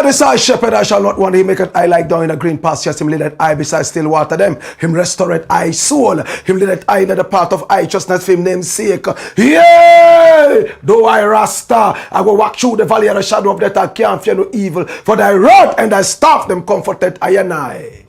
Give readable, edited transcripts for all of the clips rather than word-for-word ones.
This I shepherd, I shall not want. He maketh I like down in a green pasture. Him leadeth I beside still water them. Him restoreth I soul. Him leadeth I in the path of righteousness for him name's sake. Yea! Though I Rasta, I will walk through the valley of the shadow of death. I can't fear no evil. For thy rod and thy staff them comforted I and I.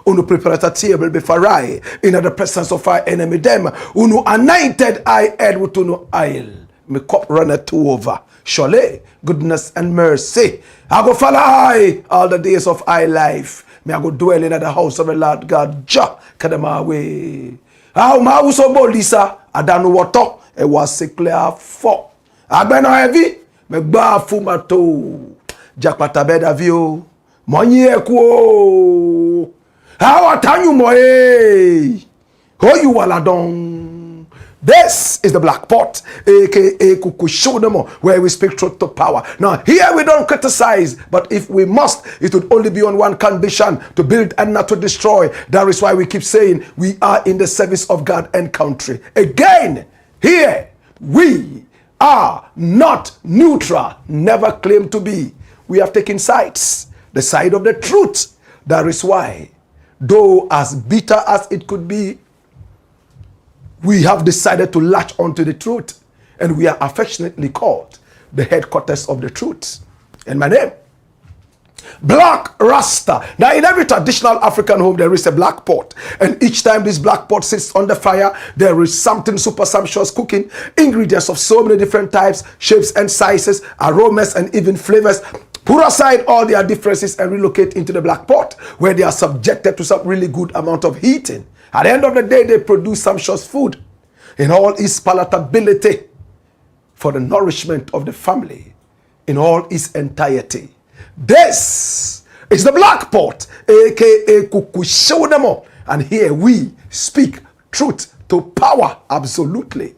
Unu prepared a table before I, in the presence of our enemy them. Unu anointed I head with unu oil. My cup runneth over. Surely, goodness and mercy I go follow I all the days of I life. May I go dwell in the house of the Lord God. Ja, kadama way. How ma uso bolisa? I don't know what to. It was sickly for. I been heavy. Me gba fumato. Jack patabeda view. Money ekwo. How atanyu moe? Ho you waladon. This is the Black Pot, aka Kukushodemo, where we speak truth to power. Now, here we don't criticize, but if we must, it would only be on one condition: to build and not to destroy. That is why we keep saying we are in the service of God and country. Again, here we are not neutral, never claim to be. We have taken sides, the side of the truth. That is why, though as bitter as it could be, we have decided to latch onto the truth, and we are affectionately called the headquarters of the truth. And my name, Blakk Rasta. Now, in every traditional African home, there is a black pot, and each time this black pot sits on the fire, there is something super sumptuous cooking, ingredients of so many different types, shapes and sizes, aromas and even flavors. Put aside all their differences and relocate into the black pot, where they are subjected to some really good amount of heating. At the end of the day, they produce sumptuous food in all its palatability for the nourishment of the family in all its entirety. This is the Black Pot, aka Kukushodemo, and here we speak truth to power, absolutely.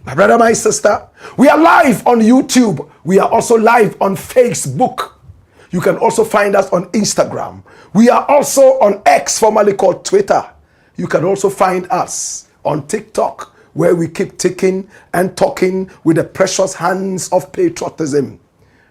My brother, my sister, we are live on YouTube. We are also live on Facebook. You can also find us on Instagram. We are also on X, formerly called Twitter. You can also find us on TikTok, where we keep ticking and talking with the precious hands of patriotism.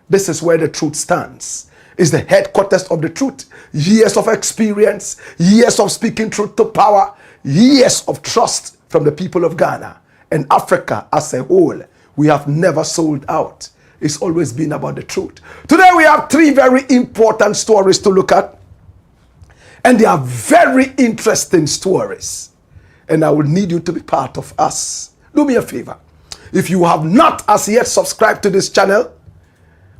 This is where the truth stands. It's the headquarters of the truth. Years of experience, years of speaking truth to power, years of trust from the people of Ghana and Africa as a whole. We have never sold out. It's always been about the truth. Today we have three very important stories to look at. And they are very interesting stories. And I will need you to be part of us. Do me a favor. If you have not as yet subscribed to this channel,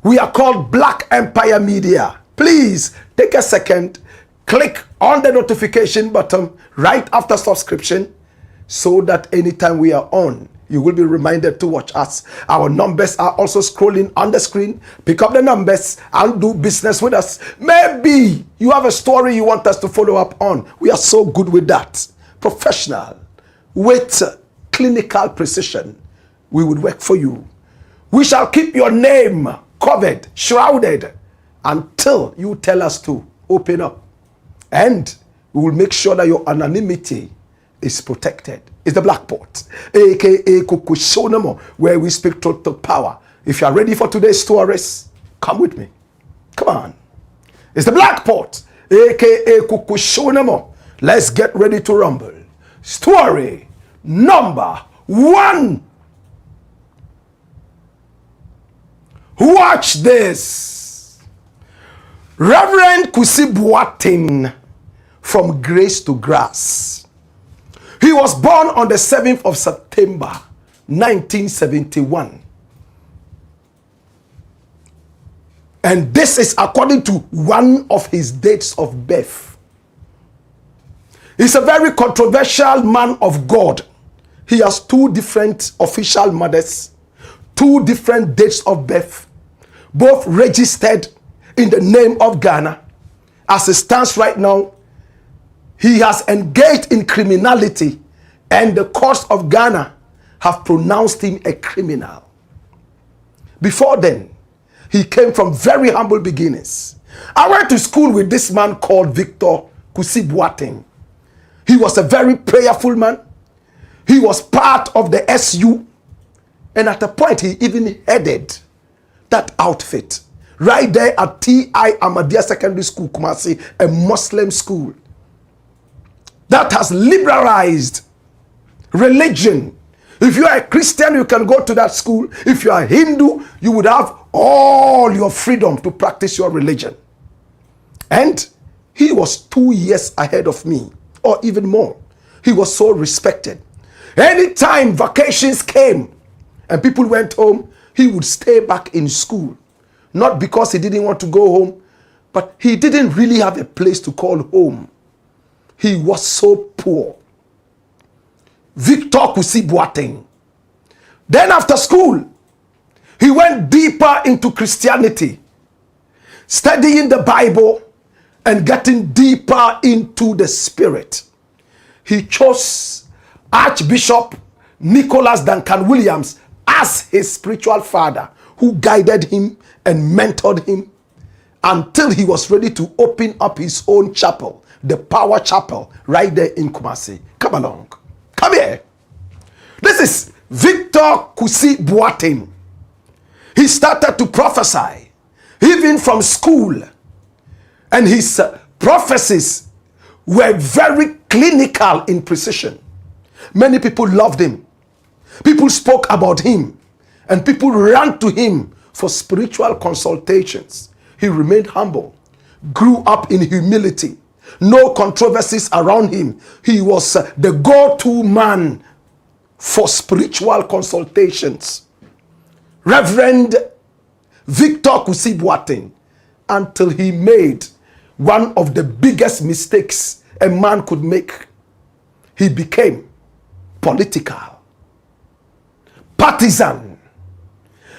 we are called Black Empire Media. Please take a second, click on the notification button right after subscription, so that anytime we are on, you will be reminded to watch us. Our numbers are also scrolling on the screen. Pick up the numbers and do business with us. Maybe you have a story you want us to follow up on. We are so good with that. Professional, with clinical precision, we would work for you. We shall keep your name covered, shrouded, until you tell us to open up. And we will make sure that your anonymity is protected. It's the Black Pot, aka Kukushodemo, where we speak truth to power. If you are ready for today's stories, come with me. Come on. It's the Black Pot, aka Kukushodemo. Let's get ready to rumble. Story number 1. Watch this. Reverend Kusi Boateng, from grace to grass. He was born on the 7th of September, 1971. And this is according to one of his dates of birth. He's a very controversial man of God. He has 2 different official mothers, 2 different dates of birth, both registered in the name of Ghana. As it stands right now, he has engaged in criminality, and the courts of Ghana have pronounced him a criminal. Before then, he came from very humble beginnings. I went to school with this man called Kusi Boateng. He was a very prayerful man. He was part of the SU. And at a point, he even headed that outfit right there at T.I. Ahmadiyya Secondary School, Kumasi, a Muslim school that has liberalized religion. If you are a Christian, you can go to that school. If you are a Hindu, you would have all your freedom to practice your religion. And he was 2 years ahead of me, or even more. He was so respected. Anytime vacations came and people went home, he would stay back in school. Not because he didn't want to go home, but he didn't really have a place to call home. He was so poor. Kusi Boateng. Then after school, he went deeper into Christianity, studying the Bible and getting deeper into the spirit. He chose Archbishop Nicholas Duncan Williams as his spiritual father, who guided him and mentored him until he was ready to open up his own chapel, the Power Chapel, right there in Kumasi. Come along. Come here. This is Kusi Boateng. He started to prophesy, even from school. And his prophecies were very clinical in precision. Many people loved him. People spoke about him. And people ran to him for spiritual consultations. He remained humble, grew up in humility. No controversies around him. He was the go-to man for spiritual consultations. Reverend Kusi Boateng, until he made one of the biggest mistakes a man could make. He became political, partisan.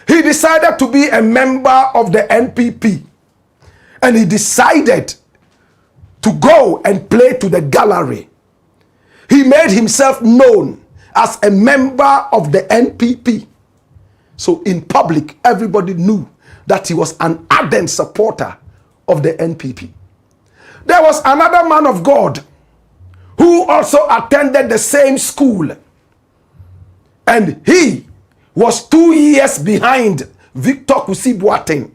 He decided to be a member of the NPP, and he decided to go and play to the gallery. He made himself known as a member of the NPP. So in public, everybody knew that he was an ardent supporter of the NPP. There was another man of God who also attended the same school. And he was 2 years behind Kusi Boateng.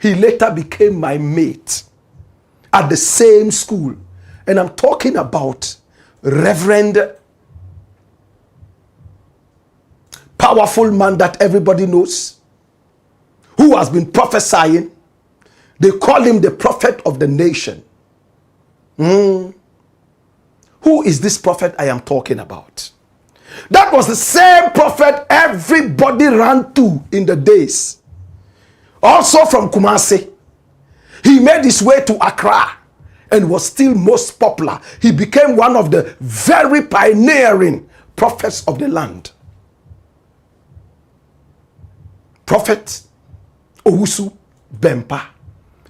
He later became my mate at the same school. And I'm talking about Reverend, powerful man that everybody knows, who has been prophesying. They call him the prophet of the nation. Who is this prophet I am talking about? That was the same prophet everybody ran to in the days. Also from Kumasi. He made his way to Accra and was still most popular. He became one of the very pioneering prophets of the land. Prophet Owusu Bempah.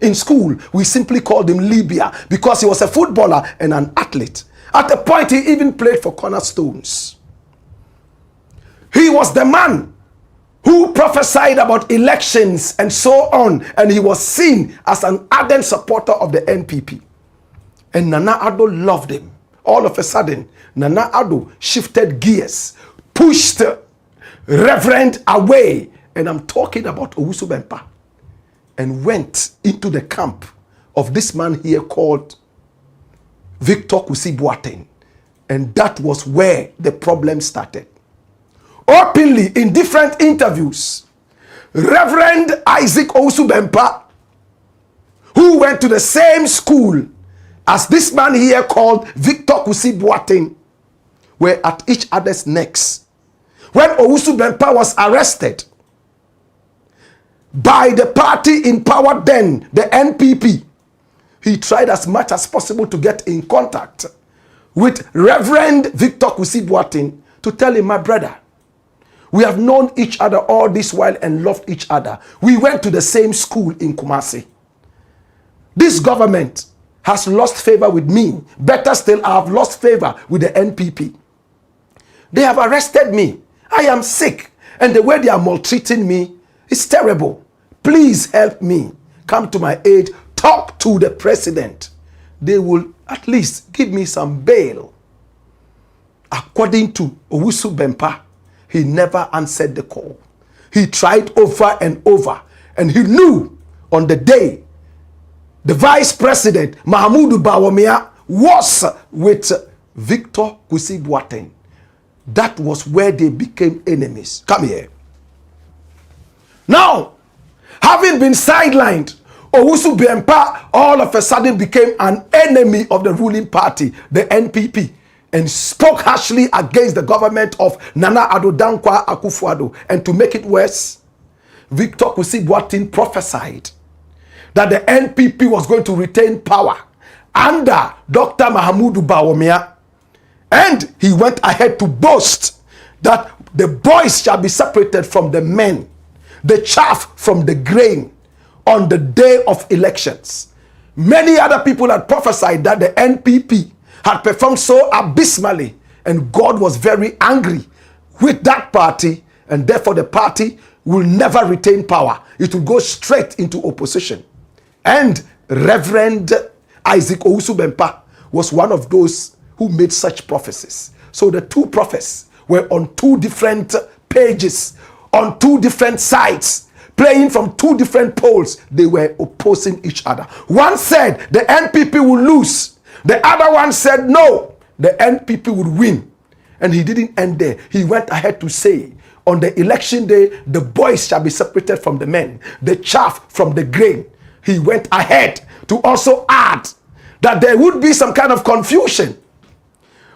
In school, we simply called him Libya because he was a footballer and an athlete. At a point, he even played for Cornerstones. He was the man who prophesied about elections and so on, and he was seen as an ardent supporter of the NPP. And Nana Addo loved him. All of a sudden, Nana Addo shifted gears, pushed Reverend away, and I'm talking about Owusu Bempah, and went into the camp of this man here called Kusi Boateng. And that was where the problem started. Openly, in different interviews, Reverend Isaac Owusu Bempah, who went to the same school as this man here called Kusi Boateng, were at each other's necks. When Owusu Bempah was arrested by the party in power then, the NPP, he tried as much as possible to get in contact with Reverend Victor Kusi Boateng to tell him, my brother, we have known each other all this while and loved each other. We went to the same school in Kumasi. This government has lost favor with me. Better still, I have lost favor with the NPP. They have arrested me. I am sick. And the way they are maltreating me is terrible. Please help me. Come to my aid. Talk to the president. They will at least give me some bail. According to Owusu Bempah, he never answered the call. He tried over and over. And he knew on the day the vice president, BAWUMIA, was with Victor Kusi Boateng. That was where they became enemies. Come here. Now, having been sidelined, Owusu Bempah all of a sudden became an enemy of the ruling party, the NPP, and spoke harshly against the government of Nana Addo Dankwa Akufo-Addo. And to make it worse, Victor Kusi Boateng prophesied that the NPP was going to retain power under Dr. BAWUMIA. And he went ahead to boast that the boys shall be separated from the men, the chaff from the grain on the day of elections. Many other people had prophesied that the NPP had performed so abysmally, and God was very angry with that party, and therefore the party will never retain power. It will go straight into opposition. And Reverend Isaac Owusu Bempah was one of those who made such prophecies. So the two prophets were on two different pages, on two different sides, playing from two different poles. They were opposing each other. One said the NPP will lose. The other one said no, the NPP would win. And he didn't end there. He went ahead to say, on the election day, the boys shall be separated from the men, the chaff from the grain. He went ahead to also add that there would be some kind of confusion.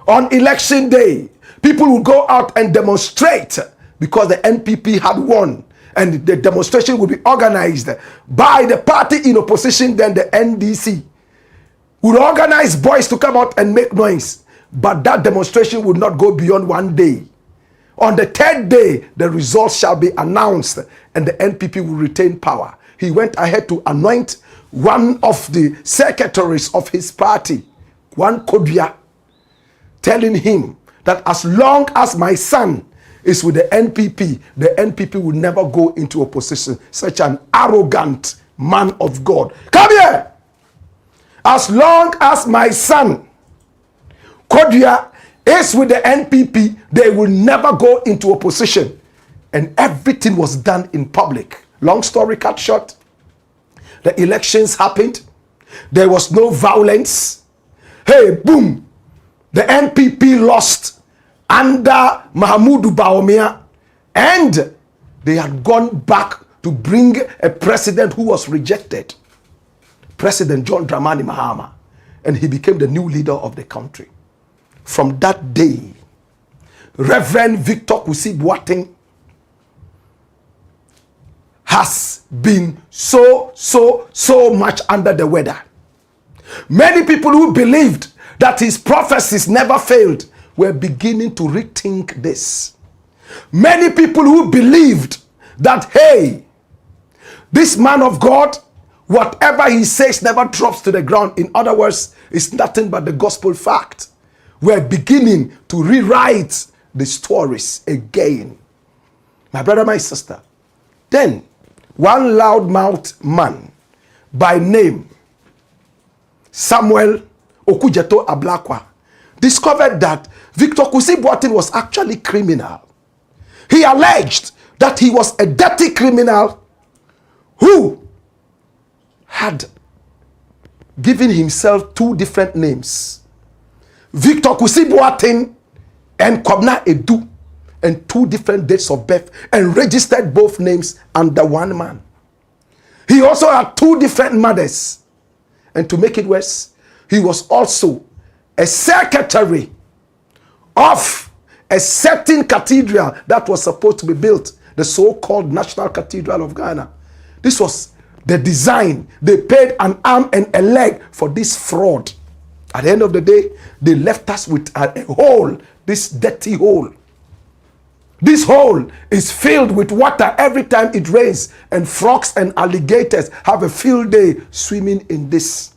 On election day, people would go out and demonstrate because the NPP had won. And the demonstration would be organized by the party in opposition, then the NDC would organize boys to come out and make noise. But that demonstration would not go beyond one day. On the third day, the results shall be announced and the NPP will retain power. He went ahead to anoint one of the secretaries of his party, one Kodua, telling him that as long as my son is with the NPP will never go into opposition. Such an arrogant man of God. Come here! As long as my son, Kodua, is with the NPP, they will never go into opposition. And everything was done in public. Long story cut short, the elections happened. There was no violence. Hey, boom! The NPP lost under BAWUMIA, and they had gone back to bring a president who was rejected, President John Dramani Mahama, and he became the new leader of the country. From that day, Reverend Victor Kusi Boateng has been so much under the weather. Many people who believed that his prophecies never failed were beginning to rethink this. Many people who believed that, hey, this man of God, whatever he says never drops to the ground. In other words, it's nothing but the gospel fact. We're beginning to rewrite the stories again. My brother, my sister. Then, one loudmouth man by name Samuel Okujeto Ablakwa discovered that Victor Kusi Boateng was actually criminal. He alleged that he was a dirty criminal who had given himself two different names. Victor Kusi Boateng and Kwabna Edu, and two different dates of birth, and registered both names under one man. He also had two different mothers. And to make it worse, he was also a secretary of a certain cathedral that was supposed to be built, the so-called National Cathedral of Ghana. This was the design. They paid an arm and a leg for this fraud. At the end of the day, they left us with a hole, this dirty hole. This hole is filled with water every time it rains, and frogs and alligators have a field day swimming in this.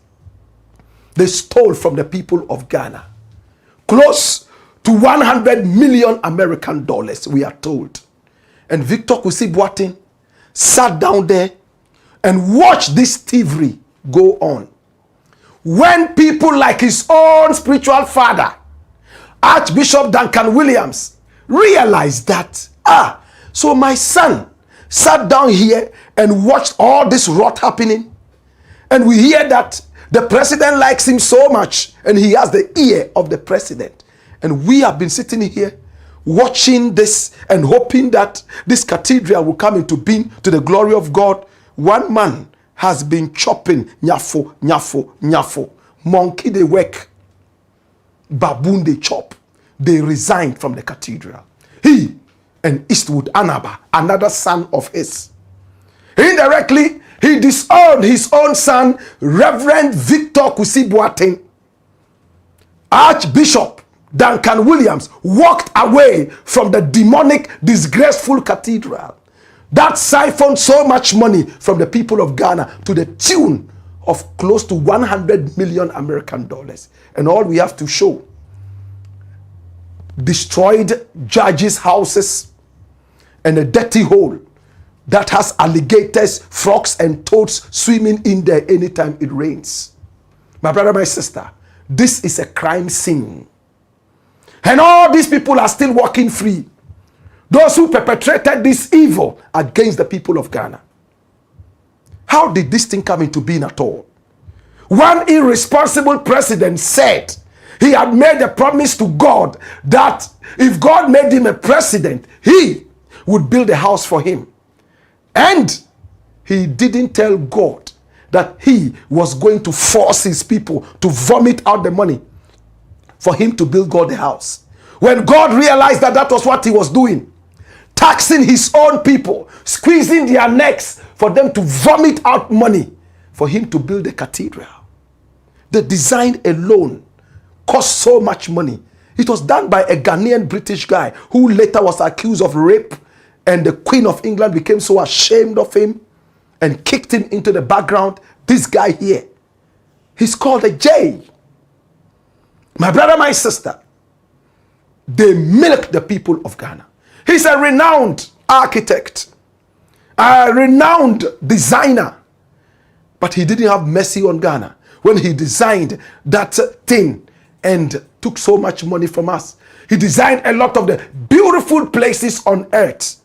They stole from the people of Ghana close to 100 million American dollars, we are told. And Victor Kusi Boateng sat down there and watched this thievery go on. When people like his own spiritual father, Archbishop Duncan Williams, realized that, so my son sat down here and watched all this rot happening, and we hear that the president likes him so much, and he has the ear of the president. And we have been sitting here watching this and hoping that this cathedral will come into being to the glory of God. One man has been chopping nyafo, nyafo, nyafo. Monkey they work, baboon they chop. They resigned from the cathedral. He and Eastwood Anaba, another son of his. Indirectly, he disowned his own son, Reverend Victor Kusi Boateng. Archbishop Duncan Williams walked away from the demonic, disgraceful cathedral that siphoned so much money from the people of Ghana to the tune of close to 100 million American dollars. And all we have to show: destroyed judges' houses and a dirty hole that has alligators, frogs, and toads swimming in there anytime it rains. My brother, my sister, this is a crime scene. And all these people are still walking free. Those who perpetrated this evil against the people of Ghana. How did this thing come into being at all? One irresponsible president said he had made a promise to God that if God made him a president, he would build a house for him. And he didn't tell God that he was going to force his people to vomit out the money for him to build God a house. When God realized that that was what he was doing, taxing his own people, squeezing their necks for them to vomit out money for him to build a cathedral. The design alone cost so much money. It was done by a Ghanaian British guy who later was accused of rape, and the Queen of England became so ashamed of him and kicked him into the background. This guy here, he's called a J. My brother, my sister, they milk the people of Ghana. He's a renowned architect, a renowned designer, but he didn't have mercy on Ghana when he designed that thing and took so much money from us. He designed a lot of the beautiful places on earth.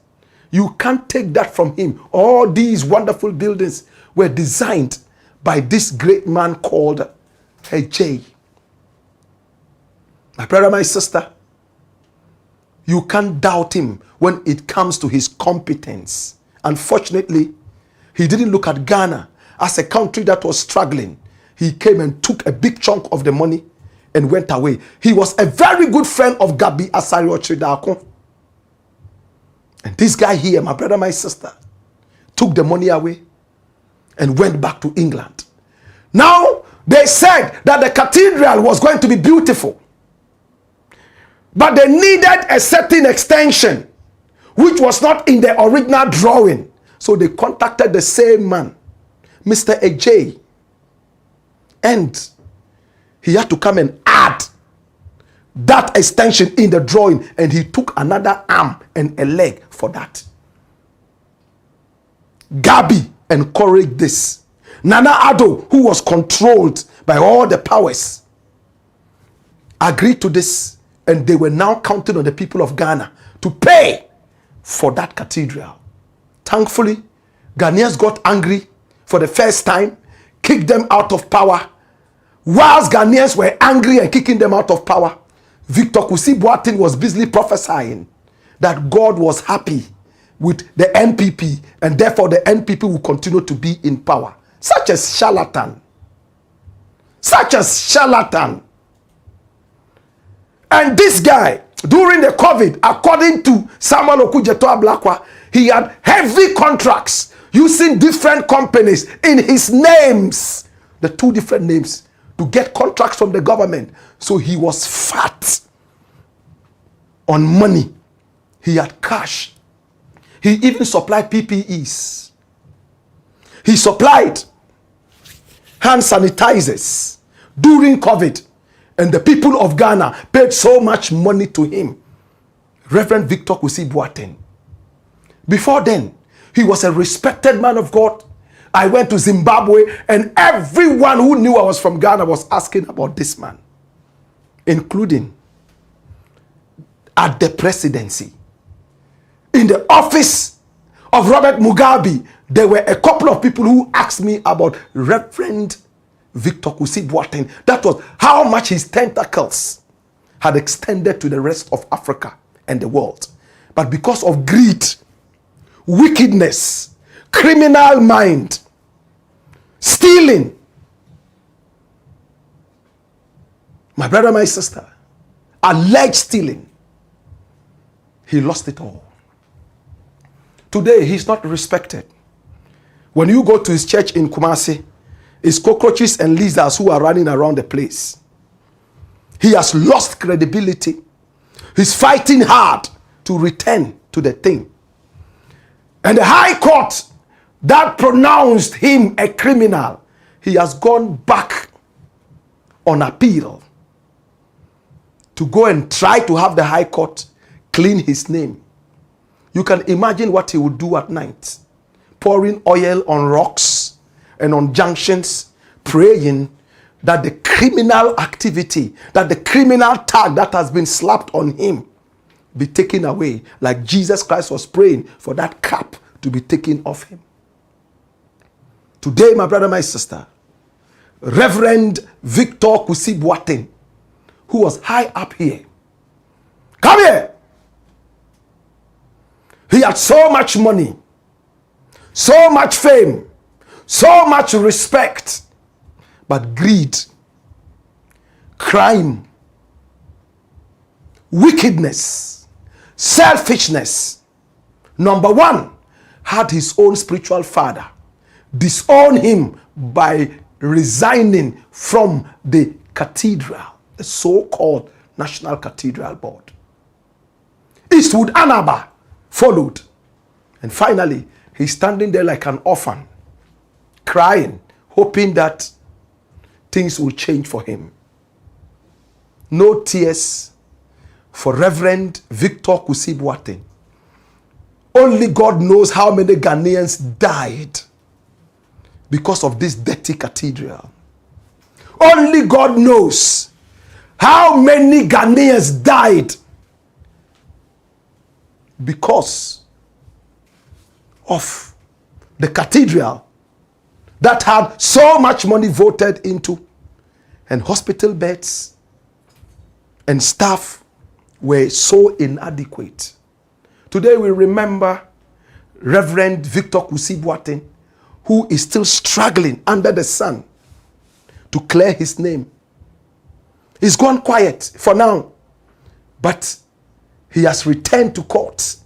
You can't take that from him. All these wonderful buildings were designed by this great man called J. My brother, my sister, you can't doubt him when it comes to his competence. Unfortunately, he didn't look at Ghana as a country that was struggling. He came and took a big chunk of the money and went away. He was a very good friend of Gabi Asario Chidako. And this guy here, my brother, my sister, took the money away and went back to England. Now, they said that the cathedral was going to be beautiful, but they needed a certain extension, which was not in the original drawing. So they contacted the same man, Mr. AJ, and he had to come and add that extension in the drawing, and he took another arm and a leg for that. Gabi encouraged this. Nana Addo, who was controlled by all the powers, agreed to this, and they were now counting on the people of Ghana to pay for that cathedral. Thankfully, Ghanaians got angry for the first time, kicked them out of power. Whilst Ghanaians were angry and kicking them out of power, Victor Kusi Boateng was busily prophesying that God was happy with the NPP, and therefore the NPP will continue to be in power. Such as charlatan. Such as charlatan. And this guy During the COVID, according to Samuel Okudzeto Blakk, he had heavy contracts using different companies in his names, the 2 different names, to get contracts from the government. So he was fat on money. He had cash. He even supplied PPEs. He supplied hand sanitizers during COVID. And the people of Ghana paid so much money to him. Reverend Victor Kusi Boateng. Before then, he was a respected man of God. I went to Zimbabwe and everyone who knew I was from Ghana was asking about this man, including at the presidency. In the office of Robert Mugabe, there were a couple of people who asked me about Reverend Victor Kusi Boateng. That was how much his tentacles had extended to the rest of Africa and the world. But because of greed, wickedness, criminal mind, stealing, my brother, my sister, alleged stealing, he lost it all. Today, he's not respected. When you go to his church in Kumasi, it's cockroaches and lizards who are running around the place. He has lost credibility. He's fighting hard to return to the thing. And the High Court that pronounced him a criminal, he has gone back on appeal to go and try to have the High Court clean his name. You can imagine what he would do at night, pouring oil on rocks and on junctions, praying that the criminal activity, that the criminal tag that has been slapped on him be taken away, like Jesus Christ was praying for that cap to be taken off him. Today, my brother, my sister, Reverend Victor Kusi Boateng, who was high up here, come here. He had so much money, so much fame, so much respect, but greed, crime, wickedness, selfishness. Number one, had his own spiritual father disown him by resigning from the cathedral, the so-called National Cathedral Board. Eastwood Anaba followed. And finally, he's standing there like an orphan, crying, hoping that things will change for him. No tears for Reverend Victor Kusi Boateng. Only God knows how many Ghanaians died because of this dirty cathedral. Only God knows how many Ghanaians died because of the cathedral that had so much money voted into, and hospital beds and staff were so inadequate. Today we remember Reverend Victor Kusi Boateng, who is still struggling under the sun to clear his name. He's gone quiet for now, but he has returned to court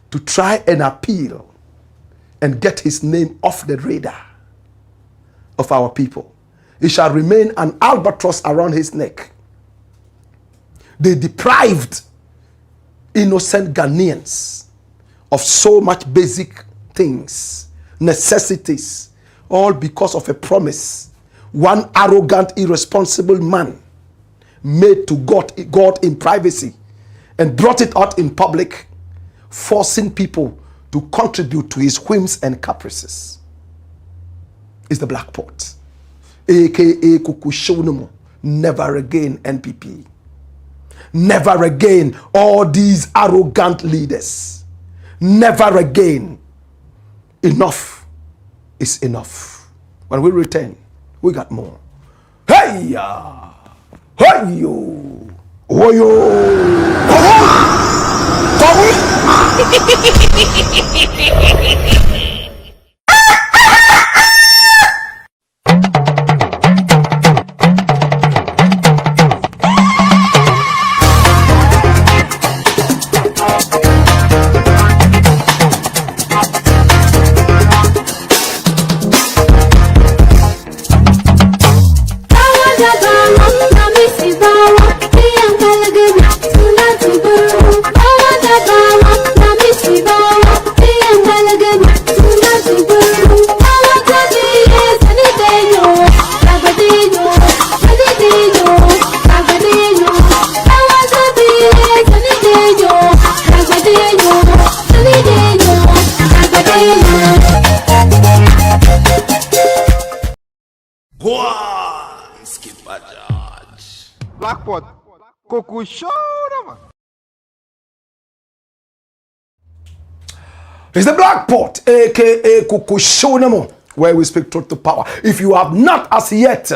to try and appeal and get his name off the radar of our people. It shall remain an albatross around his neck. They deprived innocent Ghanaians of so much basic things, necessities, all because of a promise one arrogant, irresponsible man made to God in privacy and brought it out in public, forcing people to contribute to his whims and caprices. Is the Black Pot, aka Kukushonimo. Never again NPP. Never again all these arrogant leaders. Never again. Enough is enough. When we return, we got more. Hey ya! Hey yo! Oh yo! Blackpot. Kuku show man. It's the Blakk Pot, aka Kuku, where we speak truth to power. If you have not as yet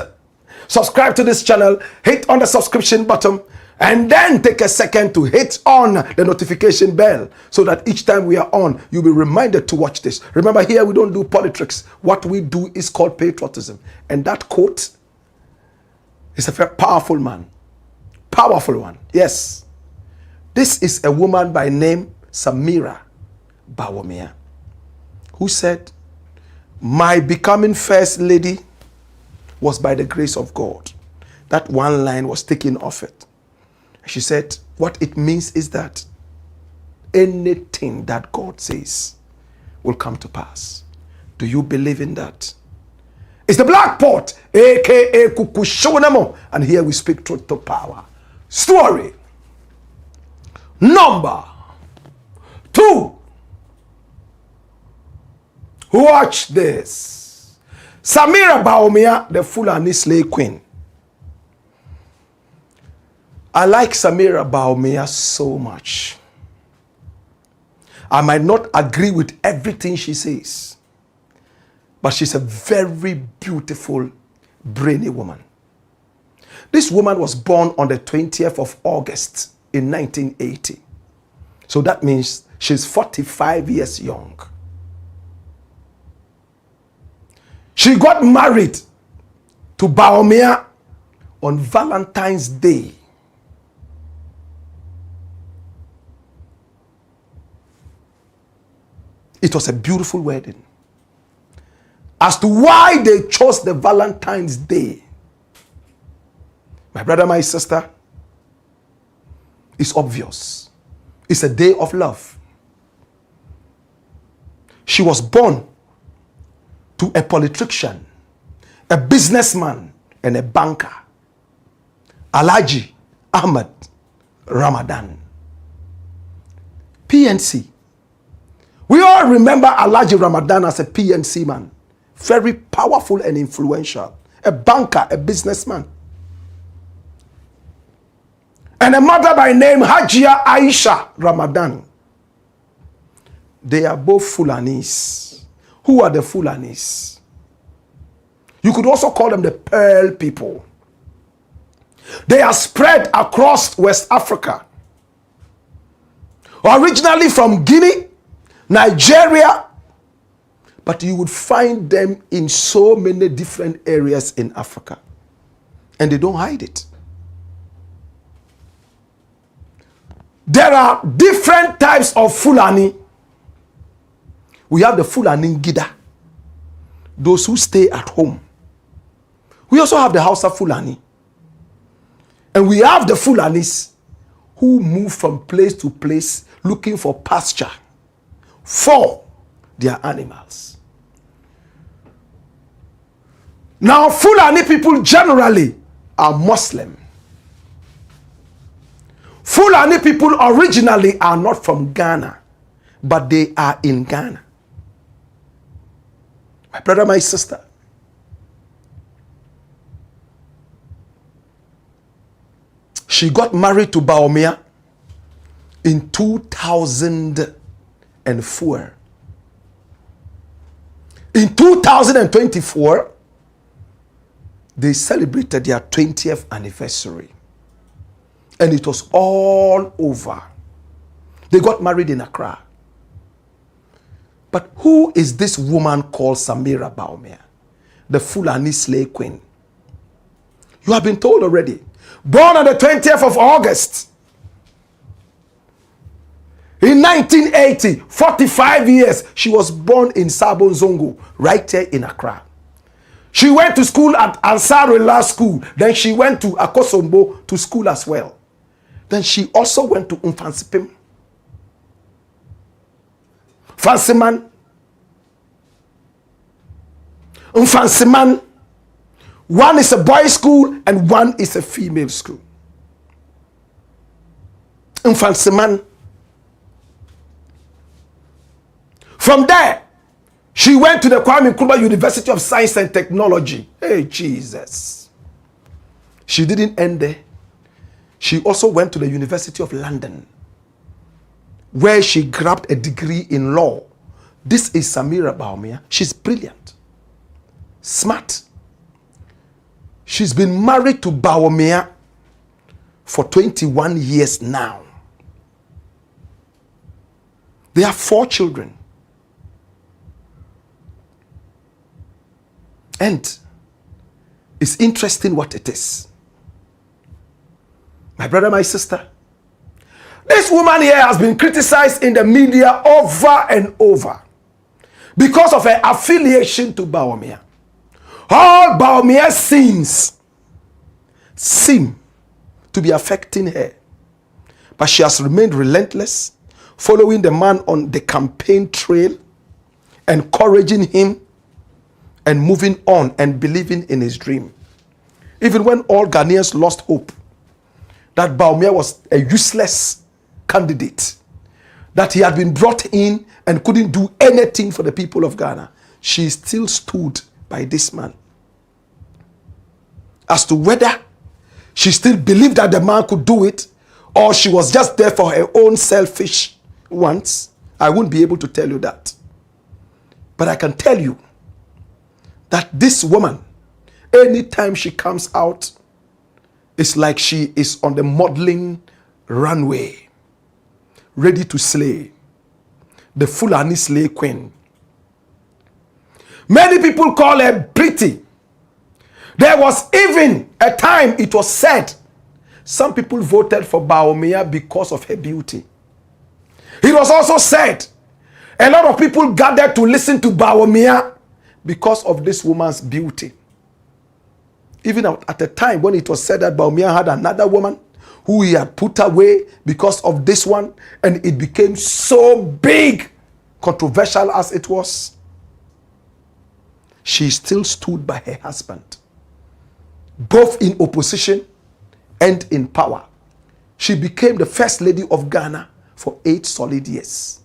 subscribe to this channel, hit on the subscription button, and then take a second to hit on the notification bell so that each time we are on, you'll be reminded to watch this. Remember, here we don't do politics. What we do is called patriotism. And that quote is a very powerful man. Powerful one. Yes. This is a woman by name SAMIRA BAWUMIA, who said, "My becoming first lady was by the grace of God." That one line was taken off it. She said, what it means is that anything that God says will come to pass. Do you believe in that? It's the Blakk Pot, aka Kuku, and here we speak truth to power. Story number 2. Watch this. SAMIRA BAWUMIA, the Fulani slave queen. I like SAMIRA BAWUMIA so much. I might not agree with everything she says, but she's a very beautiful, brainy woman. This woman was born on the 20th of August in 1980. So that means she's 45 years young. She got married to BAWUMIA on Valentine's Day. It was a beautiful wedding. As to why they chose the Valentine's Day, my brother, my sister, it's obvious. It's a day of love. She was born to a politician, a businessman, and a banker, Alhaji Ahmed Ramadan, PNC. We all remember Alhaji Ramadan as a PNC man, very powerful and influential, a banker, a businessman. And a mother by name Hajia Aisha Ramadan. They are both Fulanis. Who are the Fulanis? You could also call them the Pearl people. They are spread across West Africa. Originally from Guinea, Nigeria, but you would find them in so many different areas in Africa. And they don't hide it. There are different types of Fulani. We have the Fulani Gida, those who stay at home. We also have the Hausa Fulani. And we have the Fulanis who move from place to place looking for pasture for their animals. Now, Fulani people generally are Muslim. Fulani people originally are not from Ghana, but they are in Ghana. My brother, my sister, she got married to BAWUMIA in 2004. In 2024, they celebrated their 20th anniversary. And it was all over. They got married in Accra. But who is this woman called SAMIRA BAWUMIA, the Fulani slave queen? You have been told already. Born on the 20th of August. In 1980, 45 years, she was born in Sabon Zongo, right here in Accra. She went to school at Ansarullah School. Then she went to Akosombo to school as well. Then she also went to Umfansipim. Fansiman. Umfansiman. One is a boys' school and one is a female school. Umfansiman. From there, she went to the Kwame Nkrumah University of Science and Technology. Hey, Jesus. She didn't end there. She also went to the University of London, where she grabbed a degree in law. This is SAMIRA BAWUMIA. She's brilliant, smart. She's been married to BAWUMIA for 21 years now. They have 4 children. And it's interesting what it is. My brother, my sister, this woman here has been criticized in the media over and over because of her affiliation to BAWUMIA. All BAWUMIA's sins seem to be affecting her, but she has remained relentless, following the man on the campaign trail, encouraging him and moving on and believing in his dream. Even when all Ghanaians lost hope that BAWUMIA was a useless candidate, that he had been brought in and couldn't do anything for the people of Ghana, she still stood by this man. As to whether she still believed that the man could do it, or she was just there for her own selfish wants, I wouldn't be able to tell you that. But I can tell you that this woman, anytime she comes out, it's like she is on the modeling runway, ready to slay. The Fulani slay queen. Many people call her pretty. There was even a time it was said some people voted for BAWUMIA because of her beauty. It was also said a lot of people gathered to listen to BAWUMIA because of this woman's beauty. Even at the time when it was said that BAWUMIA had another woman who he had put away because of this one, and it became so big, controversial as it was, she still stood by her husband, both in opposition and in power. She became the first lady of Ghana for 8 solid years.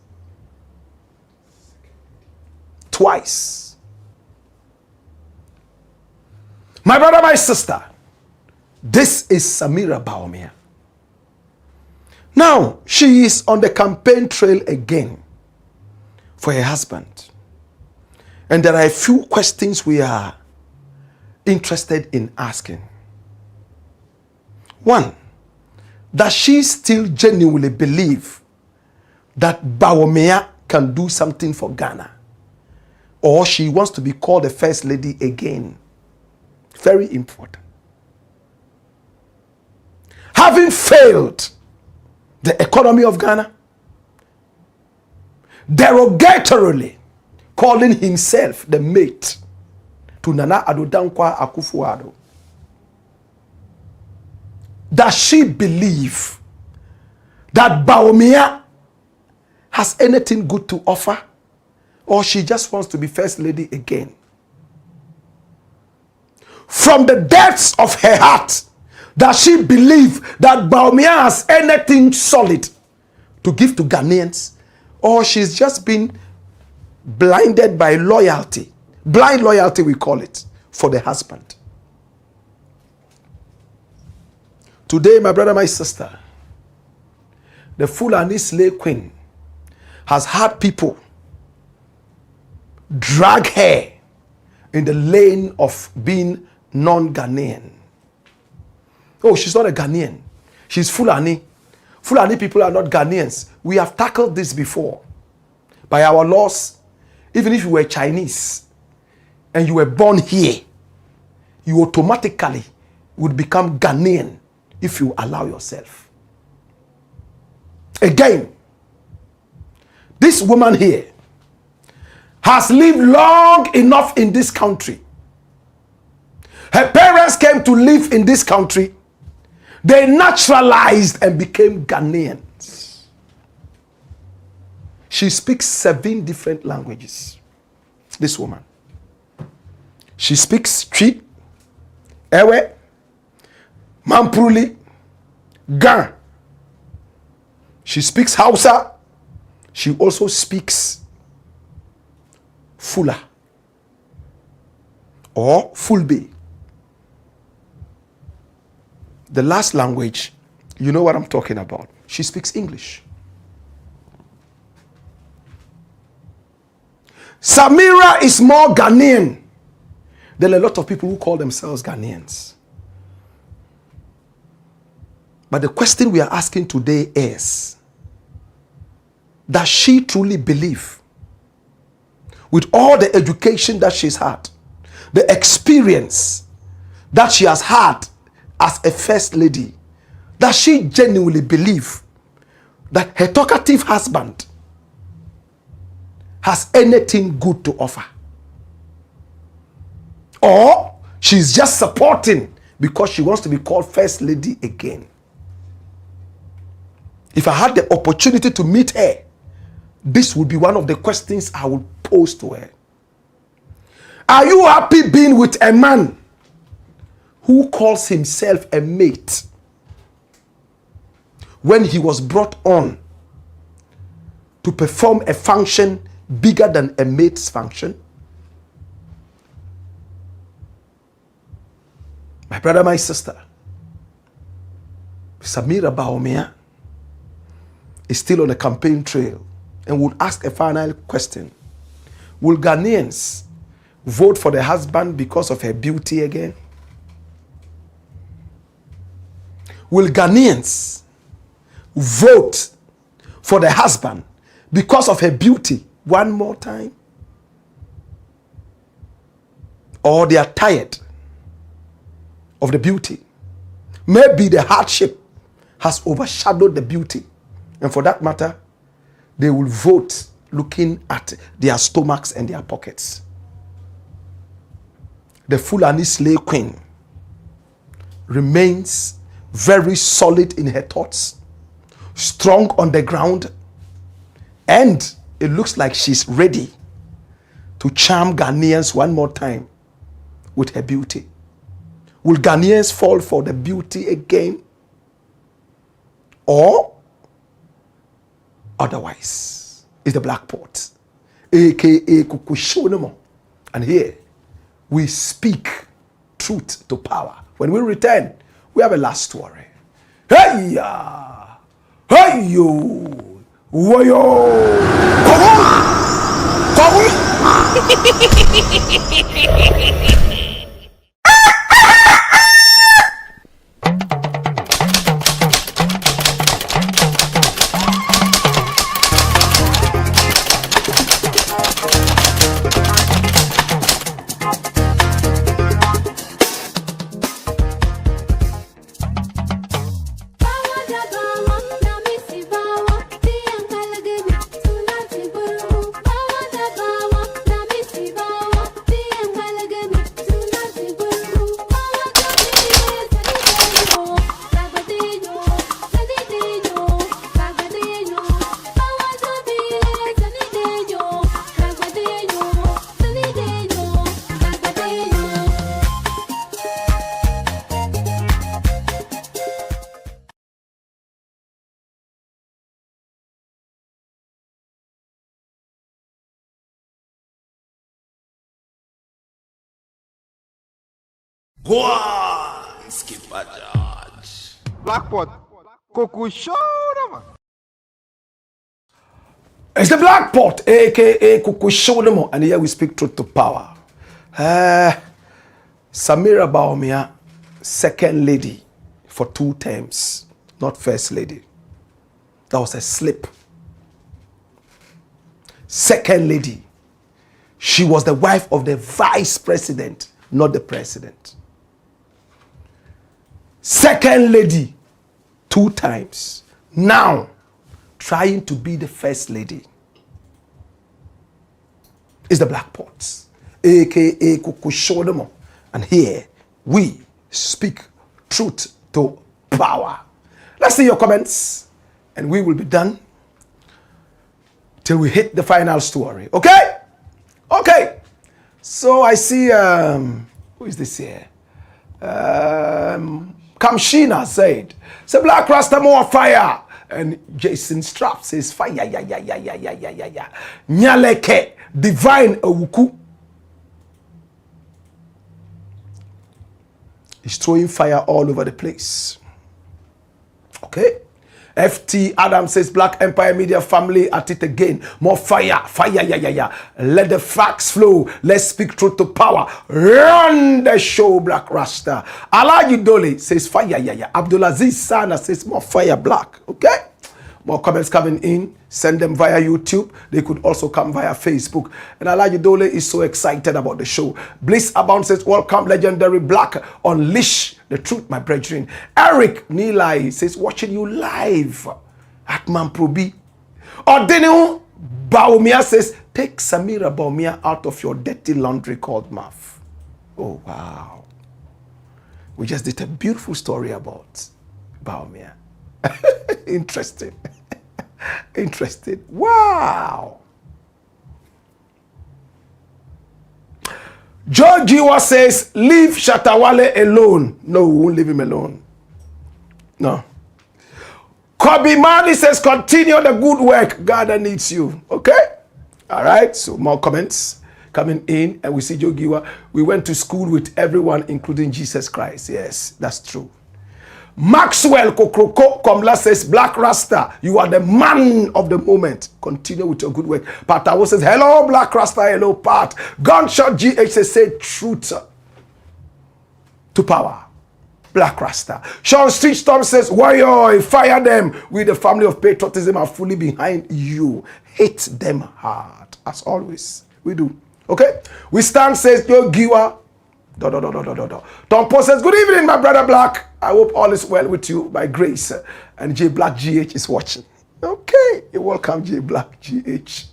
Twice. My brother, my sister, this is SAMIRA BAWUMIA. Now, she is on the campaign trail again for her husband. And there are a few questions we are interested in asking. One, does she still genuinely believe that BAWUMIA can do something for Ghana? Or she wants to be called the first lady again? Very important. Having failed the economy of Ghana, derogatorily calling himself the mate to Nana Addo Dankwa Akufo-Addo, does she believe that BAWUMIA has anything good to offer, or she just wants to be first lady again? From the depths of her heart, does she believe that BAWUMIA has anything solid to give to Ghanaians, or she's just been blinded by loyalty, blind loyalty we call it, for the husband? Today, my brother, my sister, the Fulani slave queen has had people drag her in the lane of being non-Ghanaian. Oh, she's not a Ghanaian. She's Fulani. Fulani people are not Ghanaians. We have tackled this before. By our laws, even if you were Chinese and you were born here, you automatically would become Ghanaian if you allow yourself. Again, this woman here has lived long enough in this country. Her parents came to live in this country. They naturalized and became Ghanaians. She speaks 7 different languages, this woman. She speaks Twi, Ewe, Mampuruli, Ga. She speaks Hausa. She also speaks Fula or Fulbe. The last language You know what I'm talking about. She speaks English. Samira is more Ghanaian than a lot of people who call themselves Ghanaians. But the question we are asking today is, does she truly believe, with all the education that she's had, the experience that she has had as a first lady, does she genuinely believe that her talkative husband has anything good to offer? Or she's just supporting because she wants to be called first lady again? If I had the opportunity to meet her, this would be one of the questions I would pose to her. Are you happy being with a man who calls himself a mate when he was brought on to perform a function bigger than a mate's function? My brother, my sister, SAMIRA BAWUMIA is still on the campaign trail and would ask a final question. Will Ghanaians vote for the husband because of her beauty again? Will Ghanaians vote for the husband because of her beauty one more time? Or they are tired of the beauty? Maybe the hardship has overshadowed the beauty, and for that matter, they will vote looking at their stomachs and their pockets. The Fulani slave queen remains very solid in her thoughts, strong on the ground, and it looks like she's ready to charm Ghanaians one more time with her beauty. Will Ghanaians fall for the beauty again? Or otherwise? It's the Blakk Pot, aka Kukushonemo. And here we speak truth to power. When we return, we have a last story. Hey ya! Hey yo! Woyo! Go on, Skipper George. Blakk Pot. Kuku show man. It's the Blakk Pot, aka Kukushonemo, and here we speak truth to power. SAMIRA BAWUMIA, second lady for 2 terms, not first lady. That was a slip. Second lady. She was the wife of the vice president, not the president. Second lady 2 times. Now, trying to be the first lady. Is the Blakk Pot, aka Kukushonemo. And here we speak truth to power. Let's see your comments, and we will be done till we hit the final story. Okay? Okay. So I see, who is this here? Kamshina said, say Black Rasta more fire. And Jason Strap says fire, ya. Nyaleke, divine awuku. He's throwing fire all over the place. Okay. FT Adam says, Black Empire Media family at it again. More fire, fire, yeah. Let the facts flow. Let's speak truth to power. Run the show, Black Rasta. Alaji Dole says, fire, yeah. Abdulaziz Sana says, more fire, Black. Okay? More comments coming in. Send them via YouTube. They could also come via Facebook. And Alaji Dole is so excited about the show. Bliss Abound says, welcome, legendary Black. Unleash the truth, my brethren. Eric Nilai says, watching you live at Mamprobi. Ordinu BAWUMIA says, take SAMIRA BAWUMIA out of your dirty laundry called mouth. Oh, wow. We just did a beautiful story about BAWUMIA. Interesting. Interesting. Wow. Joe Giwa says, leave Shatta Wale alone. No, we won't leave him alone. No. Kobe Mali says, continue the good work. God needs you. Okay? All right. So more comments coming in. And we see Joe Giwa. We went to school with everyone, including Jesus Christ. Yes, that's true. Maxwell Kokroko Komla says, Black Rasta, you are the man of the moment. Continue with your good work. Pat Awo says, hello, Black Rasta, hello, Pat. Gunshot GH says, say truth to power. Black Rasta. Sean Street Storm says, warrior, fire them. We, the family of patriotism, are fully behind you. Hate them hard. As always, we do. Okay? We stand, says, Yo Giwa. Tom Post says, good evening, my brother Black. I hope all is well with you by grace. And J Black GH is watching. Okay, you're welcome, J Black GH.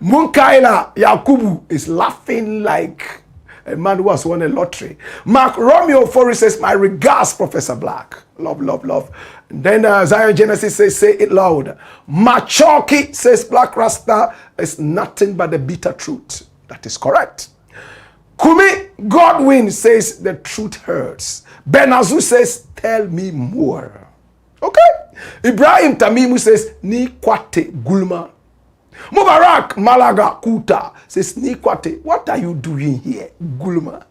Munkaila Yakubu is laughing like a man who has won a lottery. Mark Romeo Forrest says, my regards, Professor Black. Love, love, love. And then Zion Genesis says, say it loud. Machoki says, Black Rasta is nothing but the bitter truth. That is correct. Kumi Godwin says, the truth hurts. Benazu says, tell me more. Okay? Ibrahim Tamimu says, ni kwate gulma. Mubarak Malaga Kuta says, ni kwate, what are you doing here? Gulma.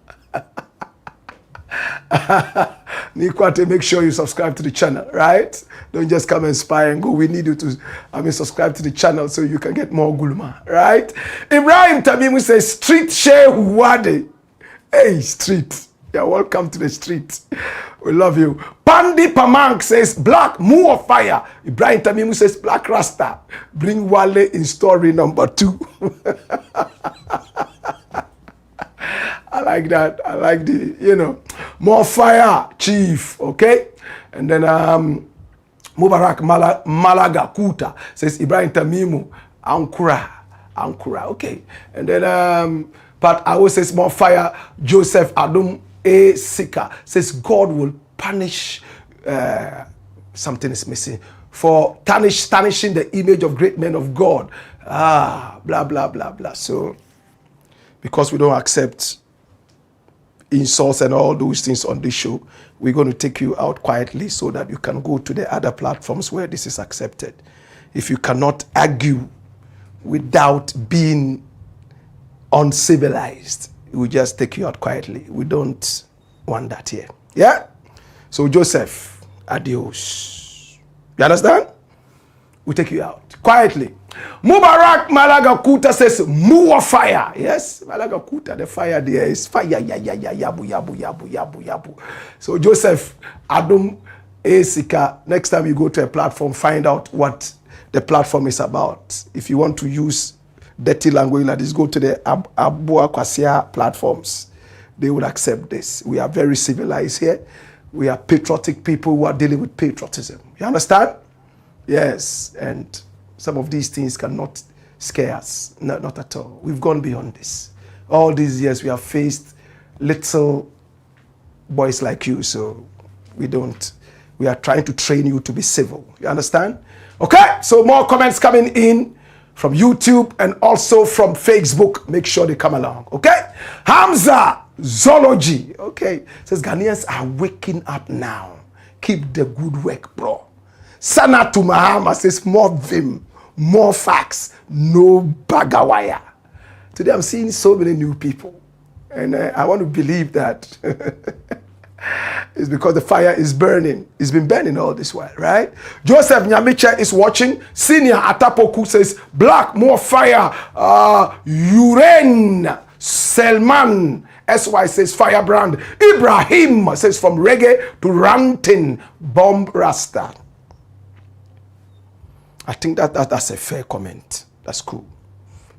Nikwate, make sure you subscribe to the channel, right? Don't just come and spy and go. We need you to, subscribe to the channel so you can get more gulma, right? Ibrahim Tamimu says, street Shehu Wade. Hey, street. You're welcome to the street. We love you. Pandi Pamank says, Black, more fire. Ibrahim Tamimu says, Black Rasta. Bring Wale in story number 2. I like that. I like the, more fire, chief. Okay? And then Mubarak Malaga Kuta says, Ibrahim Tamimu, Ankura. Okay. And then Pat Awo says, more fire. Joseph Adum A. Sika says, God will punish, something is missing, for tarnishing the image of great men of God. Blah, blah, blah, blah. So, because we don't accept insults and all those things on this show, we're going to take you out quietly so that you can go to the other platforms where this is accepted. If you cannot argue without being uncivilized, we just take you out quietly. We don't want that here. Yeah? So Joseph, adios. You understand? We take you out quietly. Mubarak Malaga Kuta says, more fire. Yes, Malaga Kuta, the fire there is fire. Yabu. So Joseph Adum Esika, next time you go to a platform, find out what the platform is about. If you want to use dirty language like this, go to the Abua Kwasia platforms. They will accept this. We are very civilized here. We are patriotic people who are dealing with patriotism. You understand? Yes, and some of these things cannot scare us. No, not at all. We've gone beyond this. All these years we have faced little boys like you, so we are trying to train you to be civil. You understand? Okay, so more comments coming in from YouTube and also from Facebook. Make sure they come along, okay? Hamza Zoology, okay, says Ghanaians are waking up now. Keep the good work, bro. Sanatu Mahama says more vim, more facts, no bagawaya. Today I'm seeing so many new people, and I want to believe that It's because the fire is burning. It's been burning all this while, right? Joseph Nyamiche is watching. Senior Atapoku says, Blakk, more fire. Uren Selman SY says, firebrand. Ibrahim says, from reggae to ranting, bomb Rasta. I think that's a fair comment. That's cool.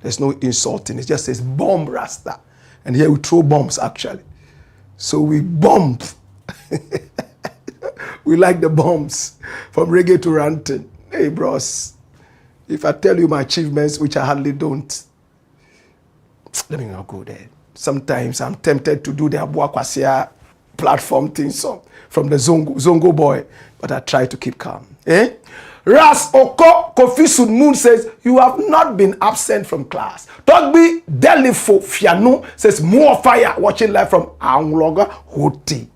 There's no insulting. It just says bomb Rasta. And here we throw bombs, actually. So we bomb. We like the bombs. From reggae to ranting. Hey, bros. If I tell you my achievements, which I hardly don't, let me not go there. Sometimes I'm tempted to do the Abuakwasia platform thing song from the Zongo boy. But I try to keep calm. Eh? Ras Oko Kofi Moon says, you have not been absent from class. Togbi Delifo Fianu says, more fire, watching live from Angloga Hoti.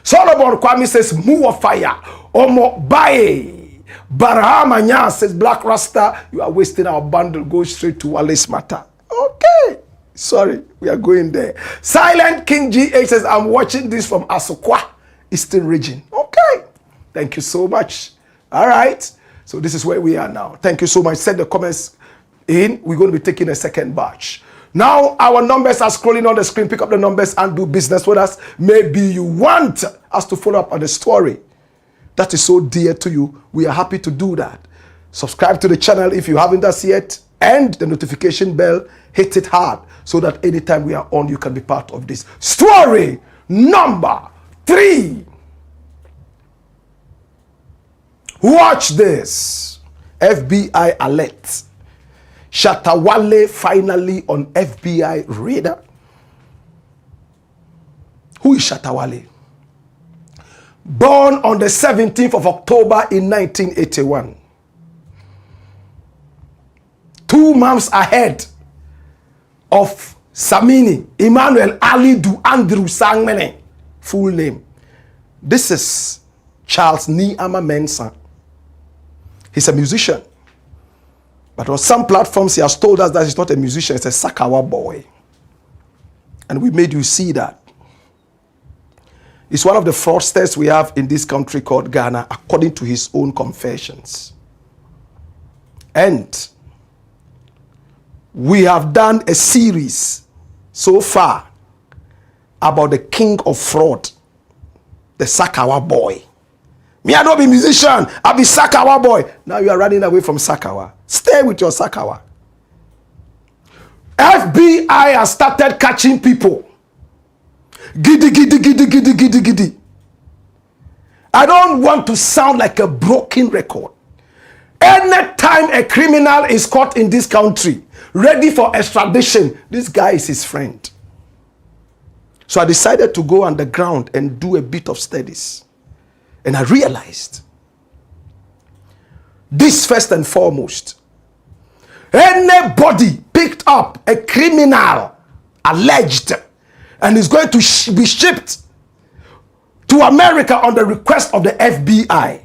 Solomon Kwame says, more fire. Omo Bae. Barhamanya says, Blakk Rasta, you are wasting our bundle. Go straight to Wallace Matter. Okay. Sorry, we are going there. Silent King GH says, I'm watching this from Asokwa, Eastern region. Okay. Thank you so much. All right. So this is where we are now. Thank you so much. Send the comments in. We're going to be taking a second batch. Now our numbers are scrolling on the screen. Pick up the numbers and do business with us. Maybe you want us to follow up on the story that is so dear to you. We are happy to do that. Subscribe to the channel if you haven't as yet. And the notification bell, hit it hard so that anytime we are on, you can be part of this. Story number 3. Watch this. FBI alert. Shatta Wale finally on FBI radar. Who is Shatta Wale? Born on the 17th of October in 1981. 2 months ahead of Samini Emmanuel Ali Du Andrew Sangmene. Full name. This is Charles Niama Mensah. He's a musician. But on some platforms, he has told us that he's not a musician, he's a Sakawa boy. And we made you see that. He's one of the fraudsters we have in this country called Ghana, according to his own confessions. And we have done a series so far about the king of fraud, the Sakawa boy. Me, I don't be musician. I be Sakawa boy. Now you are running away from Sakawa. Stay with your Sakawa. FBI has started catching people. Giddy, giddy, giddy, giddy, giddy, giddy. I don't want to sound like a broken record. Anytime a criminal is caught in this country, ready for extradition, this guy is his friend. So I decided to go underground and do a bit of studies. And I realized this first and foremost. Anybody picked up a criminal alleged and is going to be shipped to America on the request of the FBI,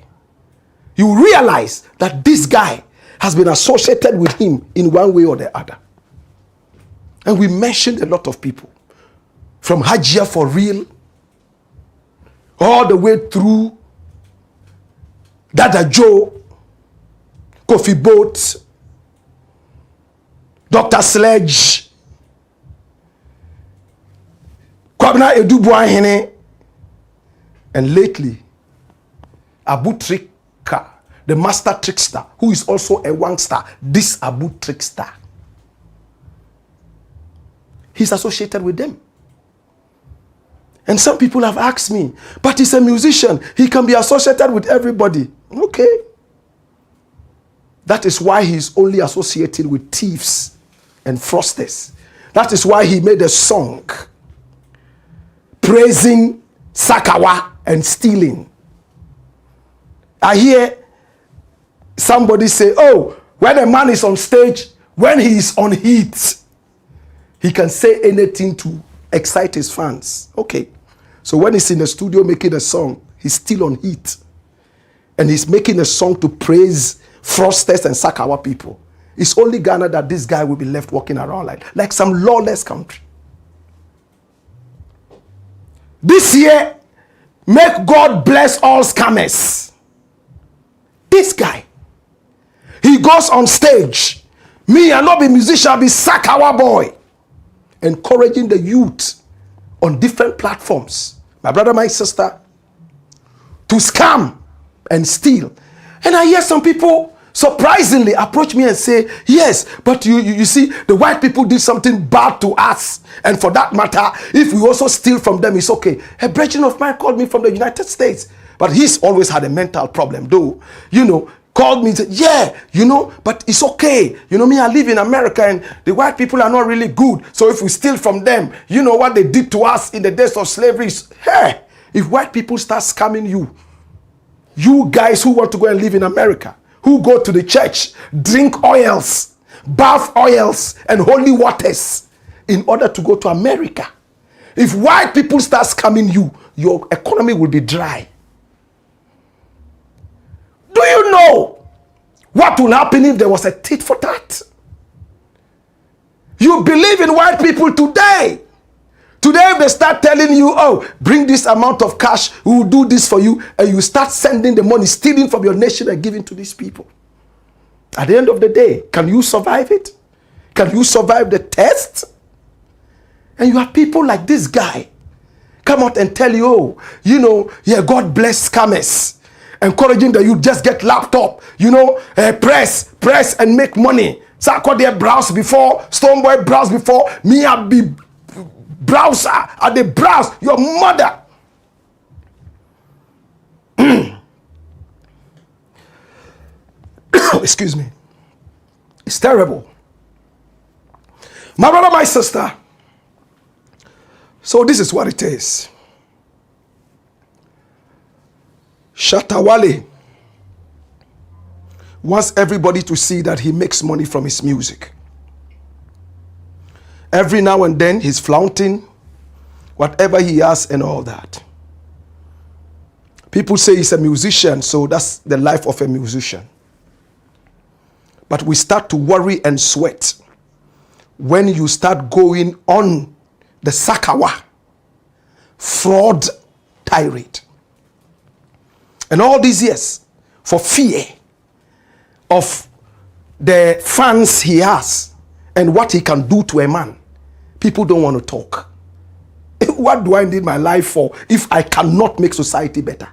you realize that this guy has been associated with him in one way or the other. And we mentioned a lot of people. From Hajia for real, all the way through Dada Joe, Kofi Boat, Dr. Sledge, Kwabena Edubuahene, and lately, Abu Trika, the master trickster, who is also a wangster, this Abu Trickster. He's associated with them. And some people have asked me, but he's a musician. He can be associated with everybody. Okay. That is why he's only associated with thieves and fraudsters. That is why he made a song praising Sakawa and stealing. I hear somebody say, oh, when a man is on stage, when he is on heat, he can say anything to excite his fans. Okay. So when he's in the studio making a song, he's still on heat. And he's making a song to praise fraudsters and Sakawa people. It's only Ghana that this guy will be left walking around like some lawless country. This year, Make God bless all scammers. This guy, he goes on stage. Me, I not be musician, I be Sakawa boy. Encouraging the youth on different platforms. My brother, my sister, to scam and steal. And I hear some people surprisingly approach me and say, yes, but you see, the white people did something bad to us. And for that matter, if we also steal from them, it's okay. A brethren of mine called me from the United States. But he's always had a mental problem, though. Called me and said, yeah, but it's okay. Me, I live in America and the white people are not really good. So if we steal from them, what they did to us in the days of slavery is, hey, if white people start scamming you guys who want to go and live in America, who go to the church, drink oils, bath oils, and holy waters in order to go to America. If white people start scamming you, your economy will be dry. Do you know what will happen if there was a tit for tat? You believe in white people today. Today, if they start telling you, oh, bring this amount of cash, we will do this for you, and you start sending the money, stealing from your nation and giving to these people. At the end of the day, can you survive it? Can you survive the test? And you have people like this guy come out and tell you, oh, God bless scammers. Encouraging that you just get laptop, press and make money. So I call their browse before, Stoneboy browse before, me I be browser at the browse your mother. Excuse me. It's terrible. My brother, my sister. So this is what it is. Shatta Wale wants everybody to see that he makes money from his music. Every now and then he's flaunting whatever he has and all that. People say he's a musician, so that's the life of a musician. But we start to worry and sweat when you start going on the Sakawa fraud tirade. And all these years, for fear of the fans he has and what he can do to a man, people don't want to talk. What do I need my life for if I cannot make society better?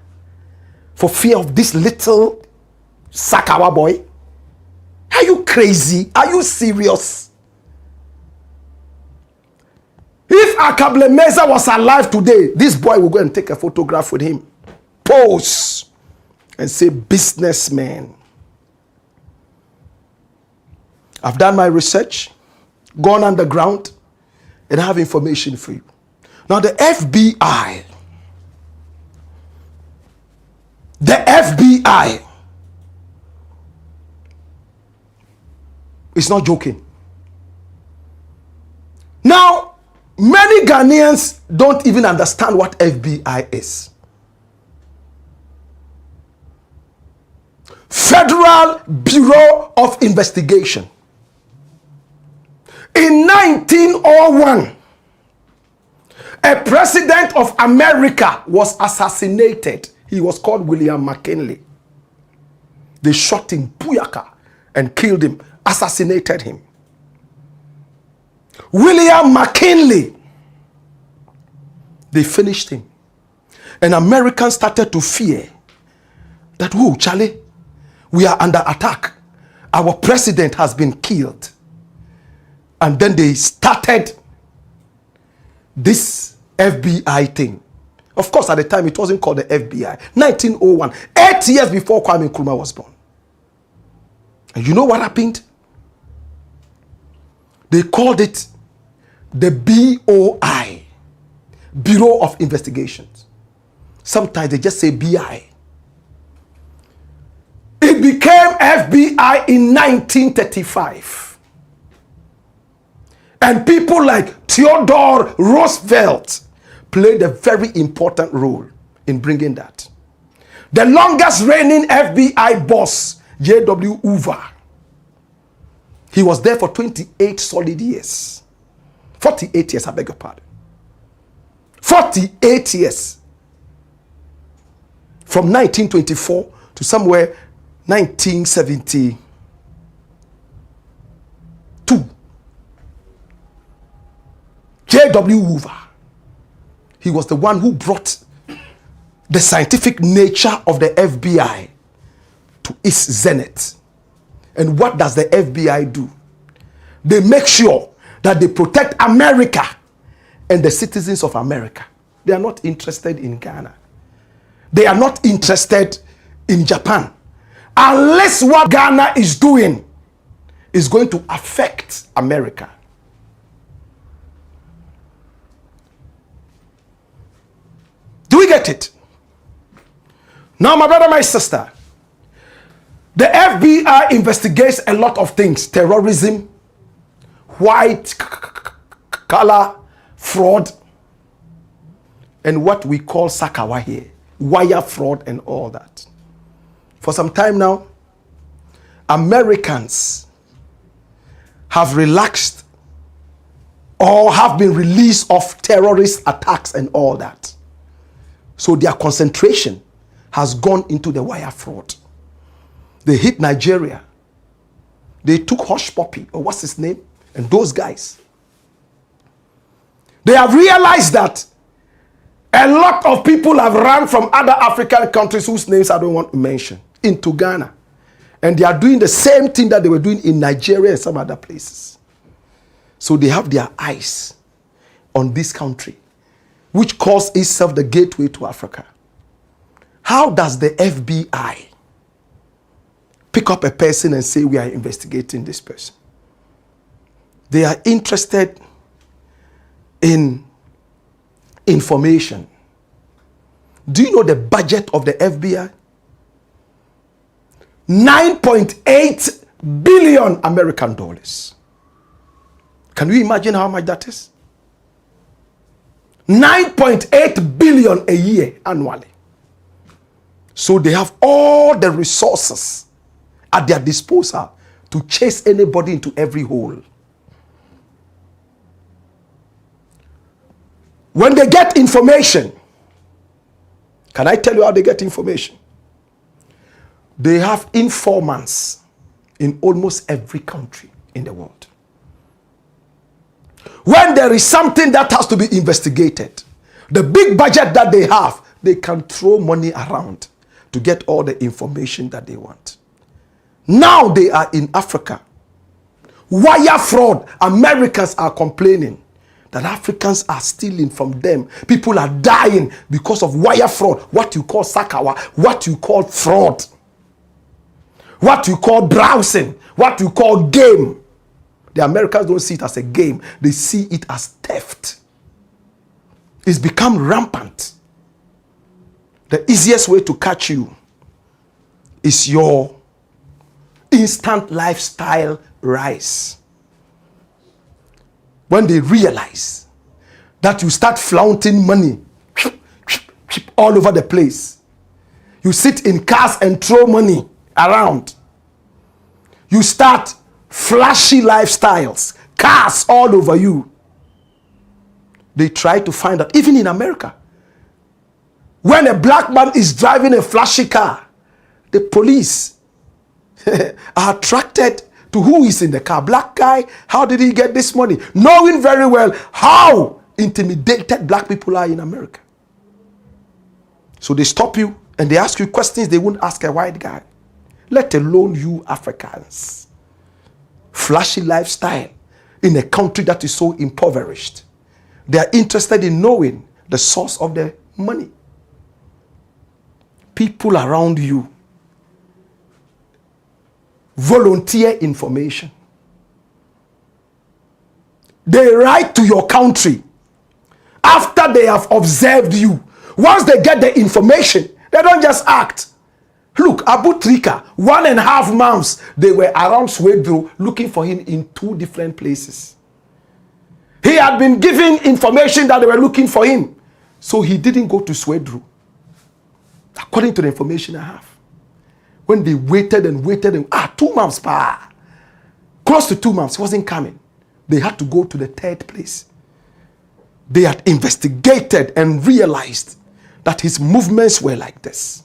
For fear of this little Sakawa boy? Are you crazy? Are you serious? If Akable Meza was alive today, this boy will go and take a photograph with him. Pose and say, businessman. I've done my research, gone underground, and I have information for you. Now the FBI is not joking. Now, many Ghanaians don't even understand what FBI is. Federal Bureau of Investigation. In 1901, a president of America was assassinated. He was called William McKinley. They shot him, Puyaka, and killed him, assassinated him. William McKinley, they finished him. And Americans started to fear that, whoa, Charlie, we are under attack. Our president has been killed. And then they started this FBI thing. Of course, at the time, it wasn't called the FBI. 1901, 8 years before Kwame Nkrumah was born. And you know what happened? They called it the BOI, Bureau of Investigations. Sometimes they just say BI. It became FBI in 1935. And people like Theodore Roosevelt played a very important role in bringing that. The longest reigning FBI boss, J.W. Hoover, he was there for 28 solid years. 48 years, I beg your pardon. 48 years. from 1924 to somewhere 1972. J.W. Hoover, he was the one who brought the scientific nature of the FBI to its zenith. And what does the FBI do? They make sure that they protect America and the citizens of America. They are not interested in Ghana. They are not interested in Japan. Unless what Ghana is doing is going to affect America. Do we get it? Now, my brother, my sister, the FBI investigates a lot of things: terrorism, white collar fraud, and what we call Sakawa here, wire fraud and all that. For some time now, Americans have relaxed or have been released of terrorist attacks and all that. So their concentration has gone into the wire fraud. They hit Nigeria. They took Hush Puppy, or what's his name, and those guys. They have realized that a lot of people have run from other African countries whose names I don't want to mention into Ghana. And they are doing the same thing that they were doing in Nigeria and some other places. So they have their eyes on this country, which calls itself the gateway to Africa. How does the FBI pick up a person and say we are investigating this person? They are interested in information. Do you know the budget of the FBI? 9.8 billion American dollars. Can you imagine how much that is? 9.8 billion a year annually. So they have all the resources at their disposal to chase anybody into every hole. When they get information, can I tell you how they get information? They have informants in almost every country in the world. When there is something that has to be investigated, the big budget that they have, they can throw money around to get all the information that they want. Now they are in Africa. Wire fraud. Americans are complaining that Africans are stealing from them. People are dying because of wire fraud. What you call Sakawa, what you call fraud, what you call browsing, what you call game. The Americans don't see it as a game. They see it as theft. It's become rampant. The easiest way to catch you is your instant lifestyle rise. When they realize that you start flaunting money all over the place, you sit in cars and throw money around, you start flashy lifestyles, cars all over you, they try to find out. Even in America, when a black man is driving a flashy car, the police are attracted to who is in the car. Black guy, how did he get this money? Knowing very well how intimidated black people are in America. So they stop you and they ask you questions they wouldn't ask a white guy, let alone you Africans. Flashy lifestyle in a country that is so impoverished. They are interested in knowing the source of the money. People around you volunteer information. They write to your country after they have observed you. Once they get the information, they don't just act. Look, Abu Trika, 1.5 months, they were around Swedru looking for him in 2 different places. He had been given information that they were looking for him. So he didn't go to Swedru, according to the information I have. When they waited and waited, and 2 months, close to 2 months, he wasn't coming. They had to go to the 3rd place. They had investigated and realized that his movements were like this.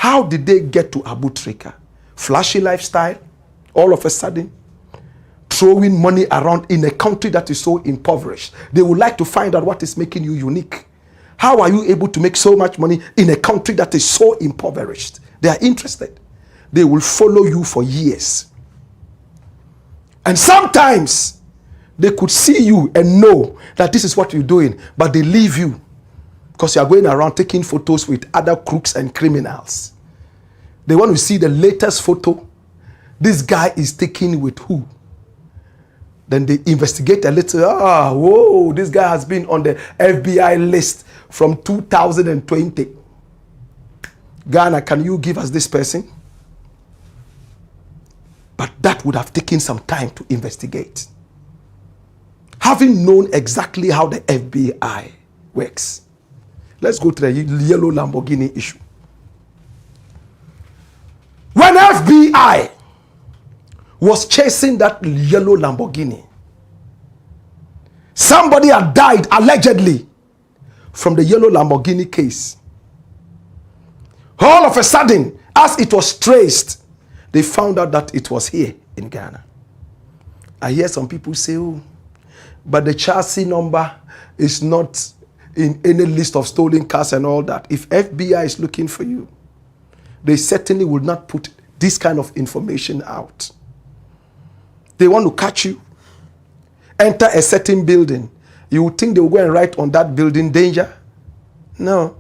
How did they get to Abutrika? Flashy lifestyle, all of a sudden, throwing money around in a country that is so impoverished. They would like to find out what is making you unique. How are you able to make so much money in a country that is so impoverished? They are interested. They will follow you for years. And sometimes they could see you and know that this is what you're doing, but they leave you because you are going around taking photos with other crooks and criminals. They want to see the latest photo. This guy is taking with who? Then they investigate a little. Whoa, this guy has been on the FBI list from 2020. Ghana, can you give us this person? But that would have taken some time to investigate. Having known exactly how the FBI works. Let's go to the yellow Lamborghini issue. When FBI was chasing that yellow Lamborghini, somebody had died allegedly from the yellow Lamborghini case. All of a sudden, as it was traced, they found out that it was here in Ghana. I hear some people say, oh, but the chassis number is not in any list of stolen cars and all that. If FBI is looking for you, they certainly will not put this kind of information out. They want to catch you, enter a certain building. You would think they will go and write on that building danger? No.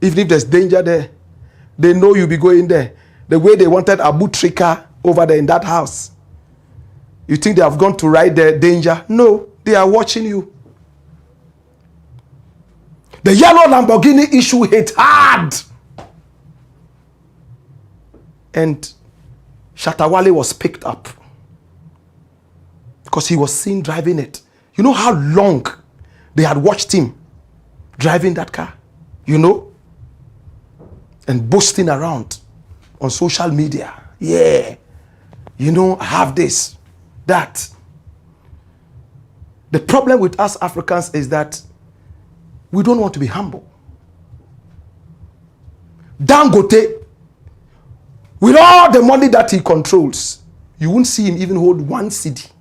Even if there's danger there, they know you'll be going there. The way they wanted Abutrika over there in that house. You think they have gone to write the danger? No, they are watching you. The yellow Lamborghini issue hit hard. And Shatta Wale was picked up because he was seen driving it. You know how long they had watched him driving that car? You know? And boasting around on social media. Yeah. You know, I have this, that. The problem with us Africans is that we don't want to be humble. Dangote, with all the money that he controls, you won't see him even hold one cedi.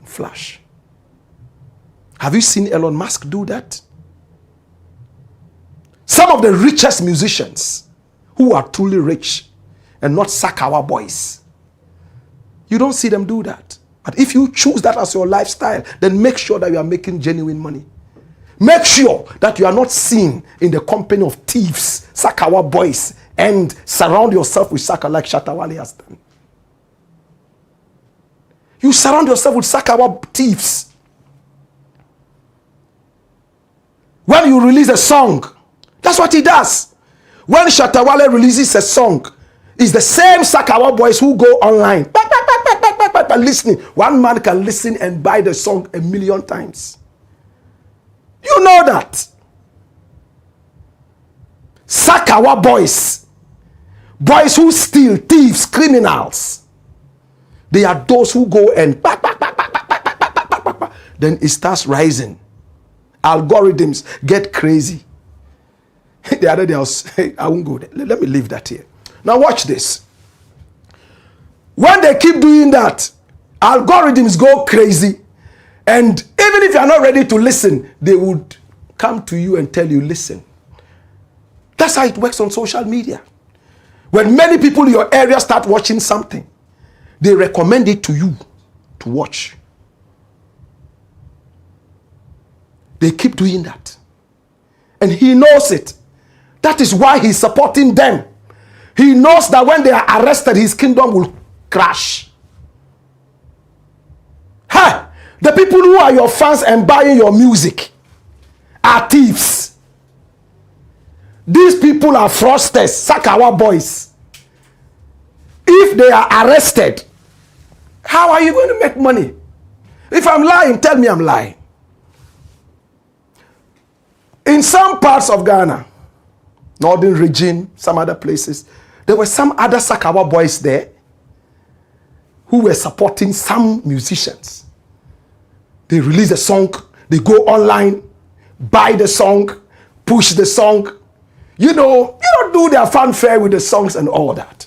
Flash. Have you seen Elon Musk do that? Some of the richest musicians who are truly rich and not Sakawa boys, you don't see them do that. But if you choose that as your lifestyle, then make sure that you are making genuine money. Make sure that you are not seen in the company of thieves, Sakawa boys, and surround yourself with Saka like Shatta Wale has done. You surround yourself with Sakawa thieves. When you release a song, that's what he does. When Shatta Wale releases a song, it's the same Sakawa boys who go online. Listening. One man can listen and buy the song 1,000,000 times. You know that. Sakawa boys. Boys who steal, thieves, criminals. They are those who go and then it starts rising. Algorithms get crazy. The other day I won't go there. Let me leave that here. Now watch this. When they keep doing that, algorithms go crazy. And even if you are not ready to listen, they would come to you and tell you, listen. That's how it works on social media. When many people in your area start watching something, they recommend it to you to watch. They keep doing that. And he knows it. That is why he's supporting them. He knows that when they are arrested, his kingdom will crash. Hey, the people who are your fans and buying your music are thieves. These people are fraudsters, Sakawa boys. If they are arrested, how are you going to make money? If I'm lying, tell me I'm lying. In some parts of Ghana, Northern region, some other places, there were some other Sakawa boys there who were supporting some musicians. They release a song, they go online, buy the song, push the song. you don't do their fanfare with the songs and all that.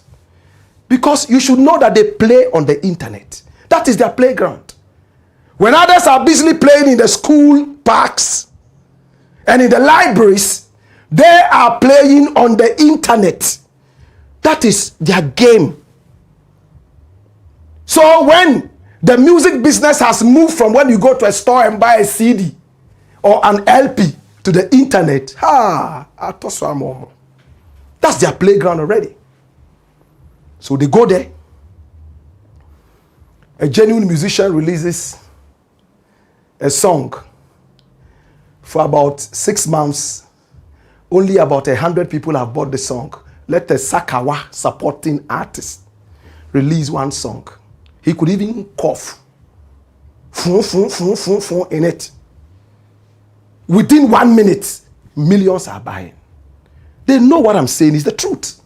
Because you should know that they play on the internet. That is their playground. When others are busily playing in the school parks and in the libraries, they are playing on the internet. That is their game. So when the music business has moved from when you go to a store and buy a CD or an LP to the internet, that's their playground already. So they go there. A genuine musician releases a song. For about 6 months, only about 100 people have bought the song. Let the Sakawa supporting artist release one song. He could even cough in it. Within 1 minute, millions are buying. They know what I'm saying is the truth.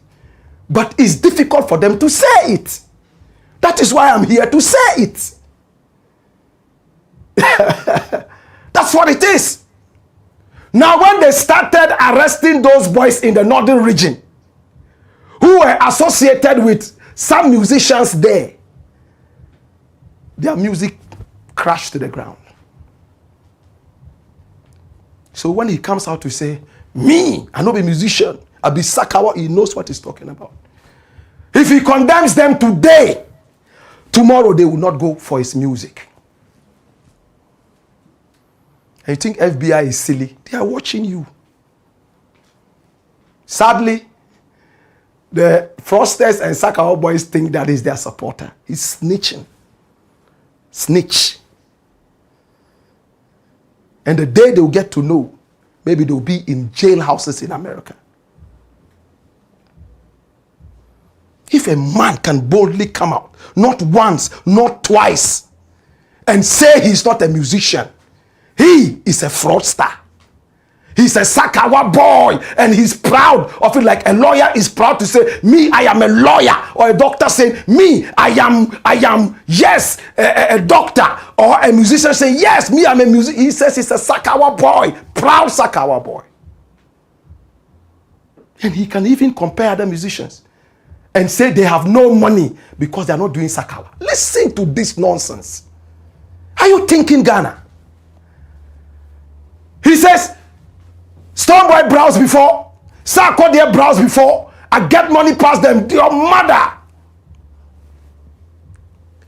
But it's difficult for them to say it. That is why I'm here to say it. That's what it is. Now, when they started arresting those boys in the northern region who were associated with some musicians there, their music crashed to the ground. So when he comes out to say, me, I know be musician, I be Sakawa, he knows what he's talking about. If he condemns them today, tomorrow they will not go for his music. And you think FBI is silly? They are watching you. Sadly, the fraudsters and Sakawa boys think that is their supporter. He's snitching. Snitch. And the day they will get to know, maybe they'll be in jailhouses in America. If a man can boldly come out, not once, not twice, and say he's not a musician, he is a fraudster. He's a Sakawa boy, and he's proud of it, like a lawyer is proud to say, me, I am a lawyer. Or a doctor saying, me, I am, yes, a doctor. Or a musician saying, yes, me, I'm a musician. He says he's a Sakawa boy, proud Sakawa boy. And he can even compare other musicians and say they have no money because they are not doing Sakawa. Listen to this nonsense. Are you thinking Ghana? He says, Stoneboy browse before, Sarko there browse before, I get money past them, your mother.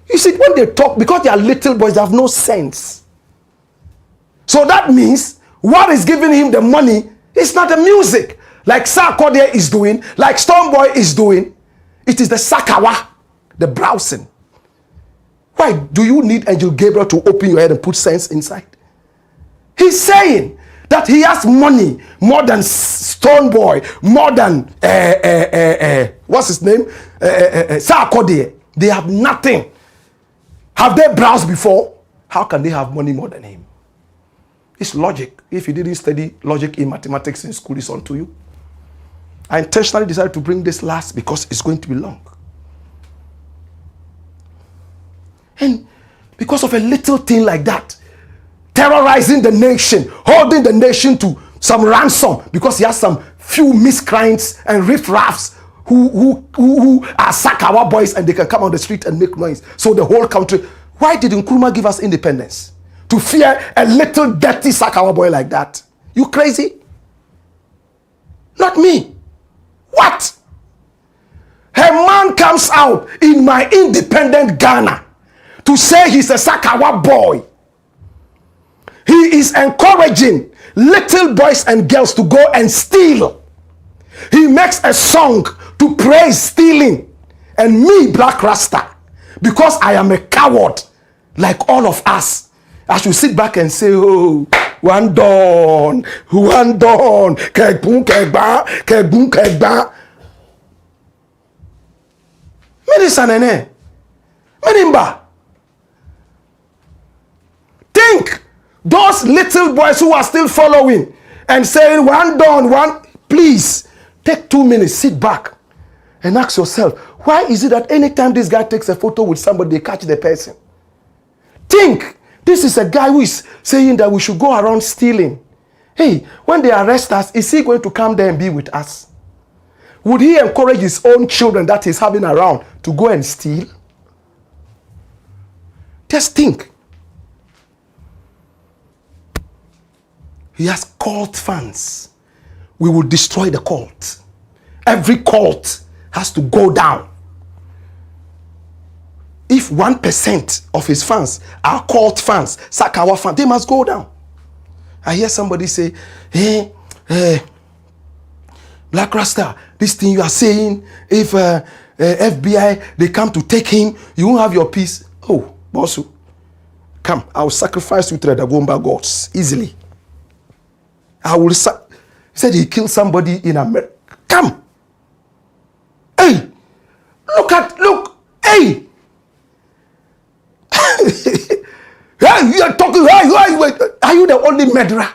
You see, when they talk, because they are little boys, they have no sense. So that means what is giving him the money is not the music, like Sarko there is doing, like Stoneboy is doing. It is the Sakawa, the browsing. Why do you need Angel Gabriel to open your head and put sense inside? He's saying that he has money more than Stoneboy, more than what's his name? Sarkodie. They have nothing. Have they browsed before? How can they have money more than him? It's logic. If you didn't study logic in mathematics in school, it's on to you. I intentionally decided to bring this last because it's going to be long. And because of a little thing like that, terrorizing the nation, holding the nation to some ransom because he has some few miscreants and riffraffs who are Sakawa boys and they can come on the street and make noise. So the whole country, why did Nkrumah give us independence? To fear a little dirty Sakawa boy like that? You crazy? Not me. What? A man comes out in my independent Ghana to say he's a Sakawa boy. He is encouraging little boys and girls to go and steal. He makes a song to praise stealing. And me, Blakk Rasta, because I am a coward like all of us, I should sit back and say, oh, one don, kegboom kegba. Medisanene, menimba. Think. Those little boys who are still following and saying one done, please take 2 minutes, sit back and ask yourself, why is it that anytime this guy takes a photo with somebody, they catch the person? Think, this is a guy who is saying that we should go around stealing Hey, when they arrest us, is he going to come there and be with us? Would he encourage his own children that he's having around to go and steal? Just think. He has cult fans. We will destroy the cult. Every cult has to go down. If 1% of his fans are cult fans, Sakawa fans, they must go down. I hear somebody say, hey, Blakk Rasta, this thing you are saying, if FBI, they come to take him, you won't have your peace. Oh, Bosu, come, I will sacrifice you to the Dagomba gods easily. I will he said he killed somebody in America. Come. Hey, look, hey. Hey, you are talking, are you the only murderer?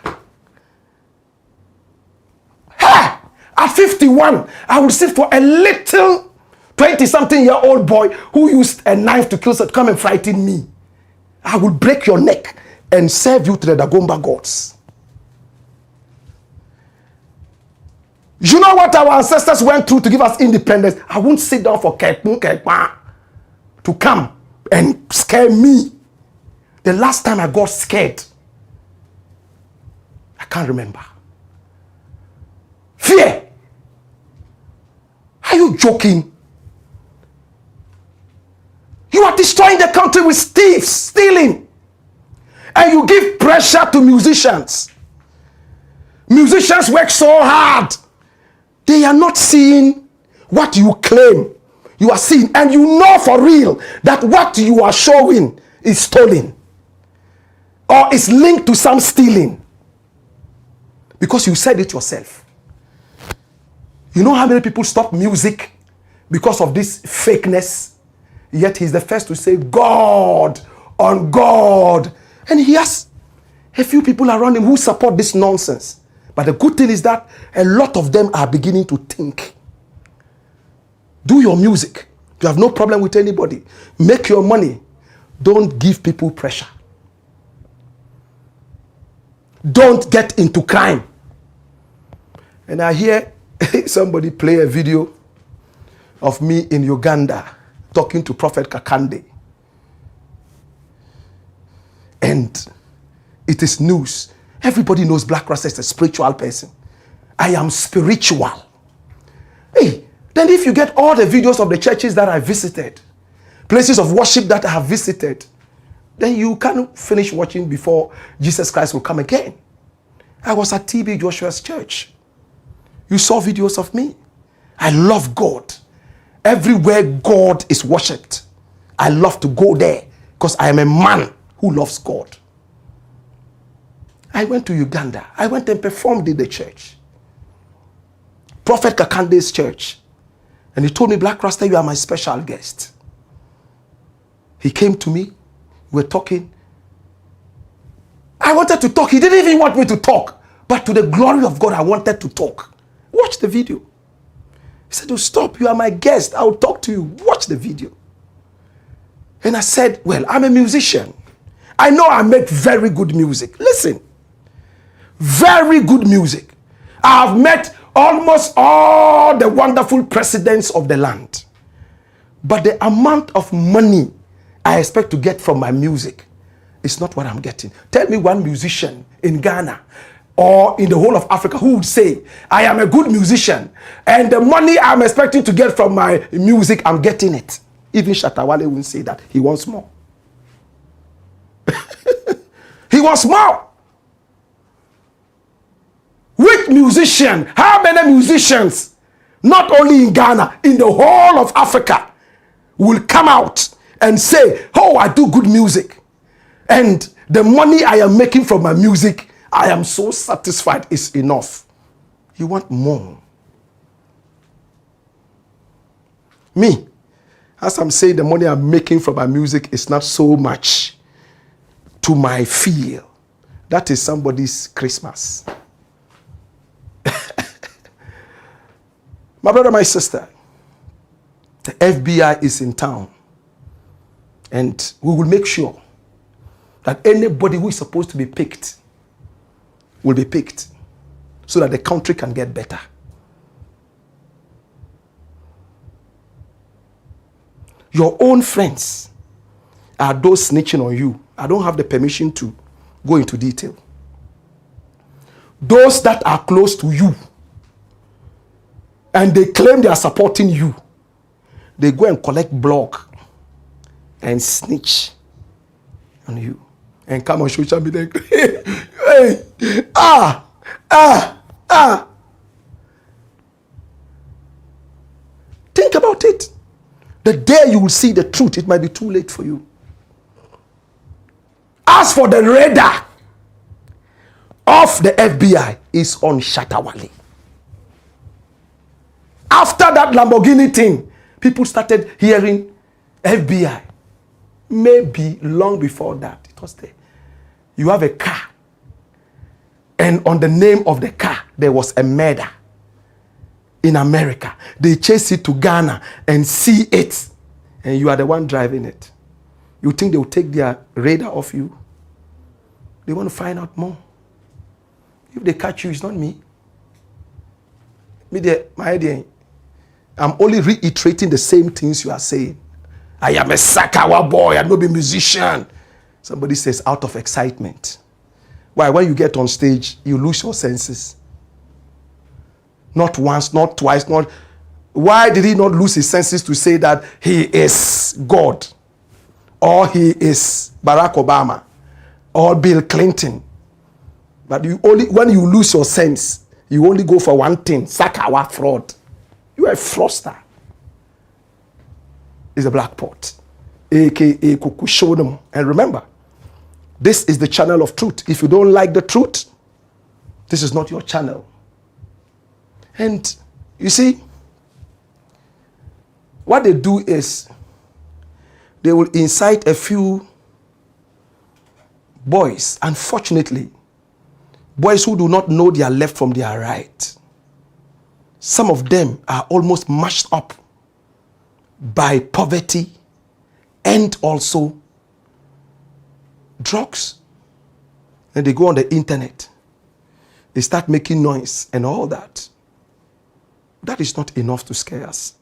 Hey, at 51, I will sit for a little 20-something-year-old boy who used a knife to kill, come and frighten me. I will break your neck and serve you to the Dagomba gods. You know what our ancestors went through to give us independence? I won't sit down for Kekpa to come and scare me. The last time I got scared, I can't remember. Fear. Are you joking? You are destroying the country with thieves, stealing. And you give pressure to musicians. Musicians work so hard. They are not seeing what you claim you are seeing. And you know for real that what you are showing is stolen. Or is linked to some stealing. Because you said it yourself. You know how many people stop music because of this fakeness? Yet he's the first to say, God on God. And he has a few people around him who support this nonsense. But the good thing is that a lot of them are beginning to think. Do your music. You have no problem with anybody. Make your money. Don't give people pressure. Don't get into crime. And I hear somebody play a video of me in Uganda talking to Prophet Kakande. And it is news. Everybody knows Blakk Rasta is a spiritual person. I am spiritual. Hey, then if you get all the videos of the churches that I visited, places of worship that I have visited, then you can't finish watching before Jesus Christ will come again. I was at TB Joshua's church. You saw videos of me. I love God. Everywhere God is worshipped, I love to go there because I am a man who loves God. I went to Uganda. I went and performed in the church. Prophet Kakande's church. And he told me, Blakk Rasta, you are my special guest. He came to me. We were talking. I wanted to talk. He didn't even want me to talk. But to the glory of God, I wanted to talk. Watch the video. He said, oh, stop. You are my guest. I'll talk to you. Watch the video. And I said, well, I'm a musician. I know I make very good music. Listen. Very good music. I have met almost all the wonderful presidents of the land. But the amount of money I expect to get from my music is not what I'm getting. Tell me one musician in Ghana or in the whole of Africa who would say, I am a good musician and the money I'm expecting to get from my music, I'm getting it. Even Shatta Wale wouldn't say that. He wants more. He wants more. Which musician, how many musicians, not only in Ghana, in the whole of Africa, will come out and say, oh, I do good music. And the money I am making from my music, I am so satisfied, is enough. You want more. Me, as I'm saying, the money I'm making from my music is not so much to my feel. That is somebody's Christmas. My brother, my sister, the FBI is in town. And we will make sure that anybody who is supposed to be picked will be picked. so that the country can get better. Your own friends are those snitching on you. I don't have the permission to go into detail. Those that are close to you and they claim they are supporting you, they go and collect Blakk and snitch on you and come on social media. Hey, Think about it. The day you will see the truth, it might be too late for you. As for the radar of the FBI is on Shatta Wale. After that Lamborghini thing, people started hearing FBI. Maybe long before that, it was there. You have a car, and on the name of the car, there was a murder in America. They chase it to Ghana and see it, and you are the one driving it. You think they will take their radar off you? They want to find out more. If they catch you, it's not me. My idea. I'm only reiterating the same things you are saying. I am a Sakawa boy, I'm not a musician. Somebody says out of excitement. Why? When you get on stage, you lose your senses. Not once, not twice, not... Why did he not lose his senses to say that he is God? Or he is Barack Obama? Or Bill Clinton? But you only, when you lose your sense, you only go for one thing, Sakawa fraud. You are a fraudster. It's a black pot, aka Kuku Shodom. And remember, this is the channel of truth. If you don't like the truth, this is not your channel. And you see, what they do is they will incite a few boys, unfortunately, boys who do not know their left from their right. Some of them are almost mashed up by poverty and also drugs. And they go on the internet. They start making noise and all that. That is not enough to scare us.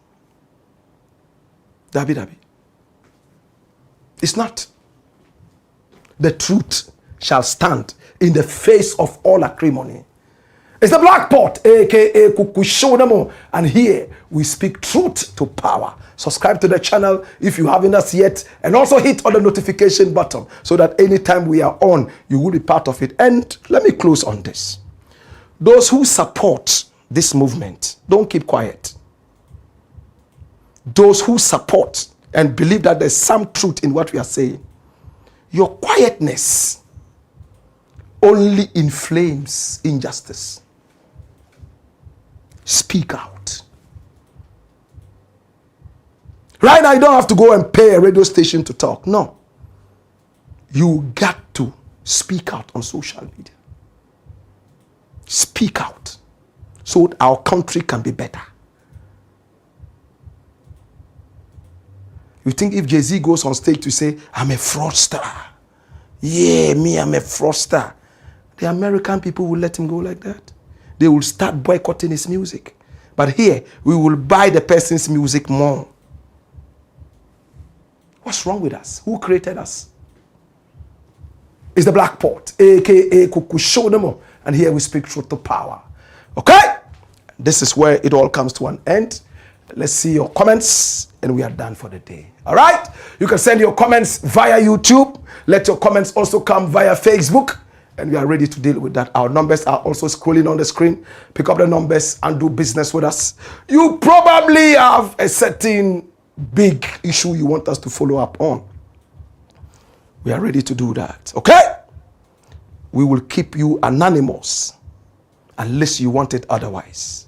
Dabi. It's not. The truth shall stand in the face of all acrimony. It's the Black Pot, aka Kukushodamo, and here we speak truth to power. Subscribe to the channel if you haven't us yet, and also hit on the notification button so that anytime we are on, you will be part of it. And let me close on this. Those who support this movement, don't keep quiet. Those who support and believe that there's some truth in what we are saying, your quietness only inflames injustice. Speak out. Right now, you don't have to go and pay a radio station to talk. No. You got to speak out on social media. Speak out so our country can be better. You think if Jay-Z goes on stage to say, I'm a fraudster. Yeah, me, I'm a fraudster. The American people will let him go like that. They will start boycotting his music. But here, we will buy the person's music more. What's wrong with us? Who created us? It's the Black Pot, aka Kukushodemo. And here we speak truth to power. Okay? This is where it all comes to an end. Let's see your comments, and we are done for the day. All right? You can send your comments via YouTube. Let your comments also come via Facebook. And we are ready to deal with that. Our numbers are also scrolling on the screen. Pick up the numbers and do business with us. You probably have a certain big issue you want us to follow up on. We are ready to do that. Okay? We will keep you anonymous unless you want it otherwise.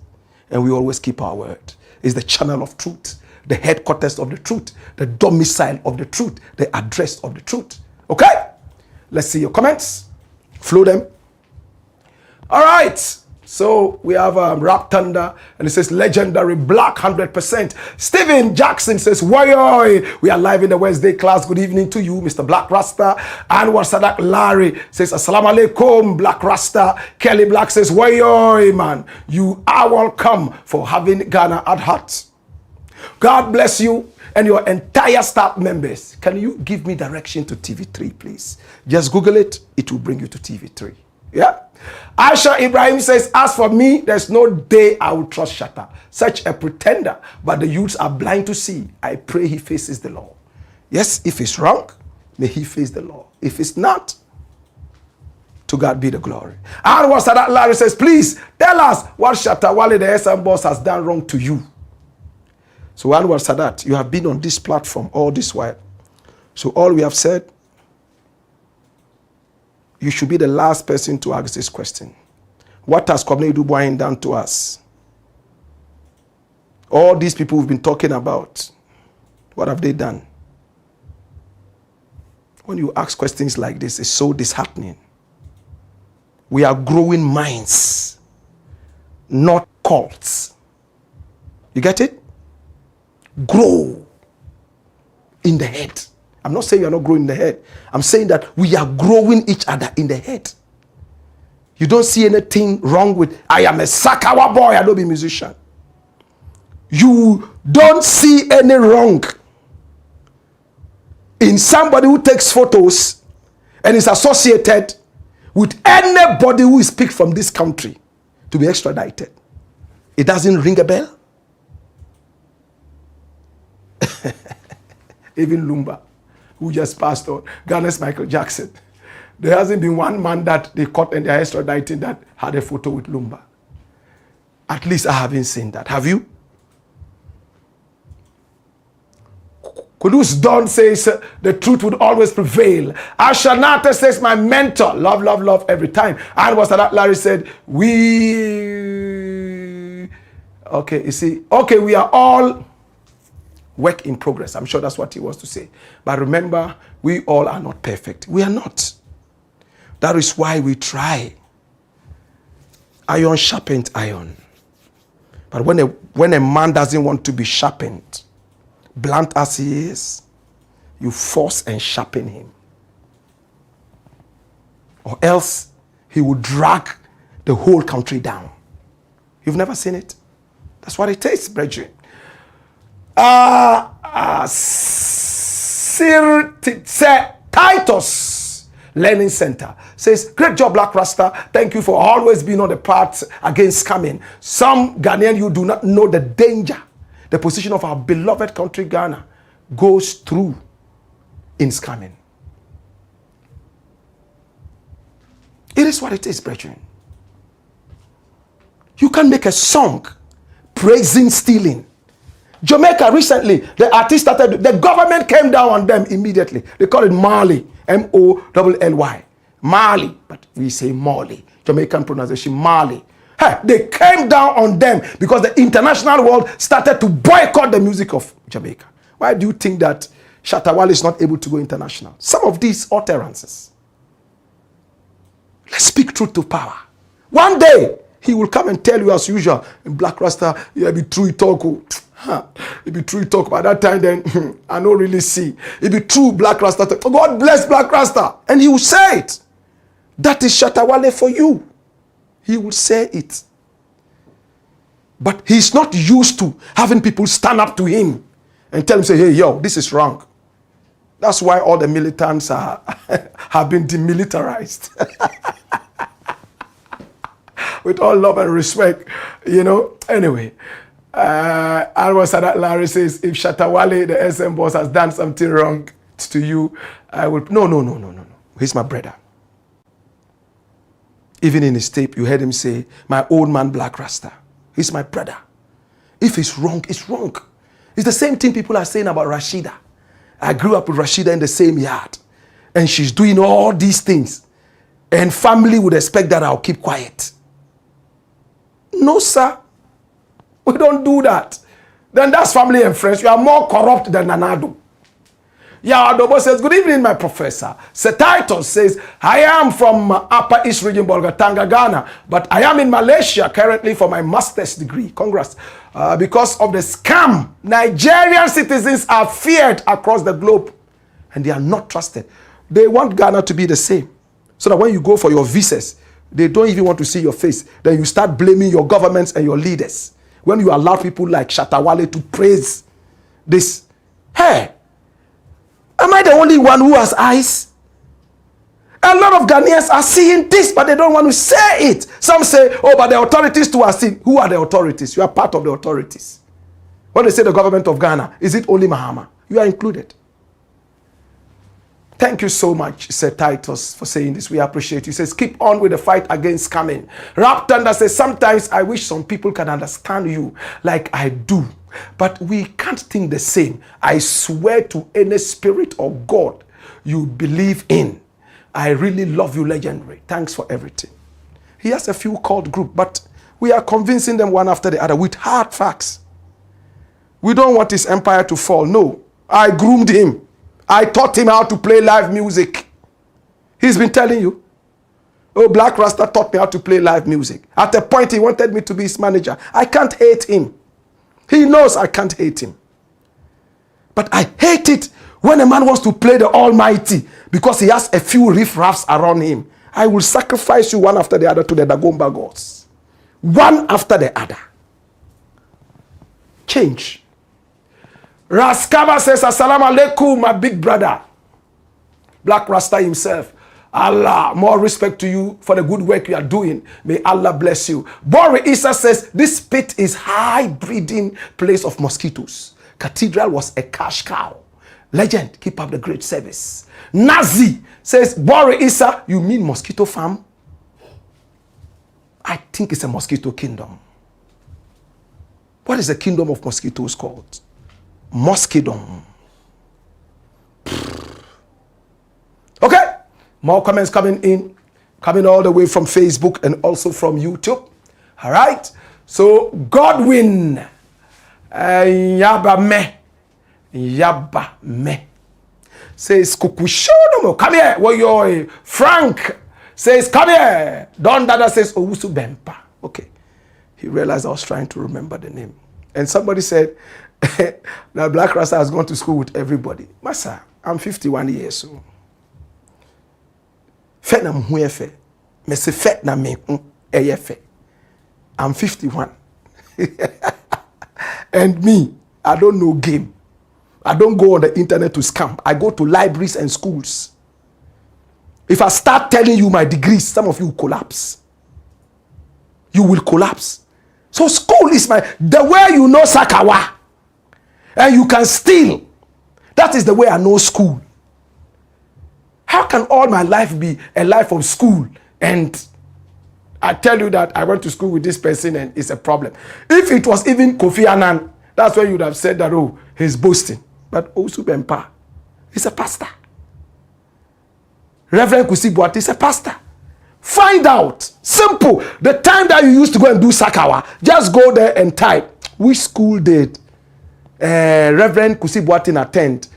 And we always keep our word. It's the channel of truth, the headquarters of the truth, the domicile of the truth, the address of the truth. Okay? Let's see your comments. Flow them. All right. So we have Rap Thunder, and it says legendary Blakk 100%. Steven Jackson says, Woyoy, we are live in the Wednesday class. Good evening to you, Mr. Blakk Rasta. Anwar Sadak Larry says, Assalamu alaikum, Blakk Rasta. Kelly Black says, Woyoy, man, you are welcome for having Ghana at heart. God bless you and your entire staff members. Can you give me direction to TV3, please? Just Google it. It will bring you to TV3. Yeah. Aisha Ibrahim says, as for me, there's no day I will trust Shatta. Such a pretender, but the youths are blind to see. I pray he faces the law. Yes, if it's wrong, may he face the law. If it's not, to God be the glory. And what Sadat Larry says, please tell us what Shatta Wale, the SM boss, has done wrong to you. So Anwar Sadat, you have been on this platform all this while. So all we have said, you should be the last person to ask this question. What has Kusi Boateng done to us? All these people we've been talking about, what have they done? When you ask questions like this, it's so disheartening. We are growing minds, not cults. You get it? Grow in the head. I'm not saying you're not growing in the head. I'm saying that we are growing each other in the head. You don't see anything wrong with, I am a Sakawa boy, I don't be a musician. You don't see any wrong in somebody who takes photos and is associated with anybody who is picked from this country to be extradited. It doesn't ring a bell. Even Lumba, who just passed on, Ghana's Michael Jackson. There hasn't been one man that they caught and they're extraditing that had a photo with Lumba. At least I haven't seen that. Have you? Kudus Don says the truth would always prevail. Ashanata says my mentor. Love, love, love every time. And was that Larry said, okay, you see, okay, we are all work in progress. I'm sure that's what he wants to say. But remember, we all are not perfect. We are not. That is why we try. Iron sharpened iron. But when a man doesn't want to be sharpened, blunt as he is, you force and sharpen him. Or else he will drag the whole country down. You've never seen it? That's what it is, brethren. Titus Learning Center says, great job, Blakk Rasta. Thank you for always being on the path against scamming. Some Ghanaian, you do not know the danger the position of our beloved country, Ghana, goes through in scamming. It is what it is, brethren. You can make a song praising stealing. Jamaica recently, the artist started, the government came down on them immediately. They call it Marley, M-O-L-L-Y. Marley, but we say Marley. Jamaican pronunciation, Marley. Hey, they came down on them because the international world started to boycott the music of Jamaica. Why do you think that Shatta Wale is not able to go international? Some of these utterances. Let's speak truth to power. One day, he will come and tell you as usual, in Blakk Rasta, yeah, be true talk. It be true talk. By that time, then I don't really see. It be true Blakk Rasta. Oh, God bless Blakk Rasta, and he will say it. That is Shatta Wale for you. He will say it. But he's not used to having people stand up to him and tell him, say, hey, yo, this is wrong. That's why all the militants are have been demilitarized. With all love and respect, you know. Anyway, Anwar Sadat Larry says, if Shatta Wale, the SM boss, has done something wrong to you, I will... No. He's my brother. Even in his tape, you heard him say, my old man Blakk Rasta. He's my brother. If it's wrong, it's wrong. It's the same thing people are saying about Rashida. I grew up with Rashida in the same yard. And she's doing all these things. And family would expect that I'll keep quiet. No, sir. We don't do that. Then that's family and friends. You are more corrupt than Nanado. Yeah, Adobo says, good evening, my professor. Titus says, I am from Upper East Region, Bolgatanga, Ghana, but I am in Malaysia currently for my master's degree. Congrats. Because of the scam, Nigerian citizens are feared across the globe and they are not trusted. They want Ghana to be the same. So that when you go for your visas, they don't even want to see your face. Then you start blaming your governments and your leaders. When you allow people like Shatta Wale to praise this, hey, am I the only one who has eyes? A lot of Ghanaians are seeing this, but they don't want to say it. Some say, oh, but the authorities too are seeing. Who are the authorities? You are part of the authorities. When they say the government of Ghana, is it only Mahama? You are included. Thank you so much, said Titus, for saying this. We appreciate you. He says, keep on with the fight against scamming. Rap Thunder says, sometimes I wish some people can understand you like I do. But we can't think the same. I swear to any spirit or God you believe in. I really love you, legendary. Thanks for everything. He has a few cult group, but we are convincing them one after the other with hard facts. We don't want his empire to fall. No, I groomed him. I taught him how to play live music. He's been telling you. Oh, Blakk Rasta taught me how to play live music. At a point, he wanted me to be his manager. I can't hate him. He knows I can't hate him. But I hate it when a man wants to play the Almighty because he has a few riff-raffs around him. I will sacrifice you one after the other to the Dagomba gods. One after the other. Change. Raskaba says, Assalamu alaikum, my big brother. Blakk Rasta himself. Allah, more respect to you for the good work you are doing. May Allah bless you. Bori Isa says, this pit is high breeding place of mosquitoes. Cathedral was a cash cow. Legend, keep up the great service. Nazi says, Bori Isa, you mean mosquito farm? I think it's a mosquito kingdom. What is the kingdom of mosquitoes called? Mosquidom. Okay, more comments coming in, coming all the way from Facebook and also from YouTube. All right, so Godwin Yaba me says Kukushono, come here. Well, you're Frank says, come here. Don Dada says Owusu Bempa. Okay, he realized I was trying to remember the name. And somebody said, now Blakk Rasta has gone to school with everybody. Massa, I'm 51 years old. Fe na mhuefe. Me se fe na me eyefe. I'm 51. And me, I don't know game. I don't go on the internet to scam. I go to libraries and schools. If I start telling you my degrees, some of you will collapse. You will collapse. So school is the way you know Sakawa. And you can steal. That is the way I know school. How can all my life be a life of school? And I tell you that I went to school with this person and it's a problem. If it was even Kofi Annan, that's when you would have said that, oh, he's boasting. But Osu Bempa is a pastor. Reverend Kusi Boateng is a pastor. Find out. Simple. The time that you used to go and do Sakawa, just go there and type, which school did Reverend Kusi Boateng attend?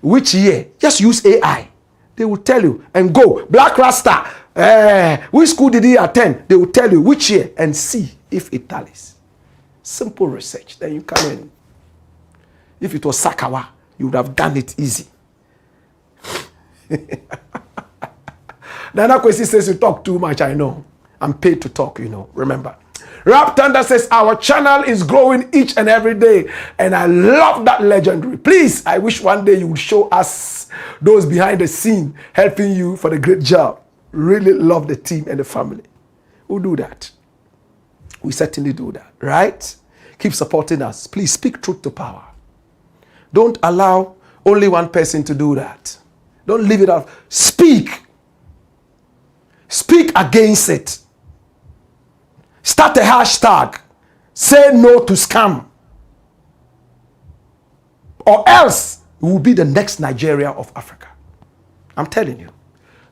Which year? Just use AI. They will tell you. And go. Blakk Rasta. Which school did he attend? They will tell you which year and see if it tallies. Simple research. Then you come in. If it was Sakawa, you would have done it easy. Nana Kwesi says you talk too much, I know. I'm paid to talk, you know. Remember. Rap Thunder says our channel is growing each and every day. And I love that legendary. Please, I wish one day you would show us those behind the scene helping you for the great job. Really love the team and the family. We'll do that. We certainly do that, right? Keep supporting us. Please speak truth to power. Don't allow only one person to do that. Don't leave it out. Speak. Speak against it. Start a hashtag. Say no to scam. Or else it will be the next Nigeria of Africa. I'm telling you.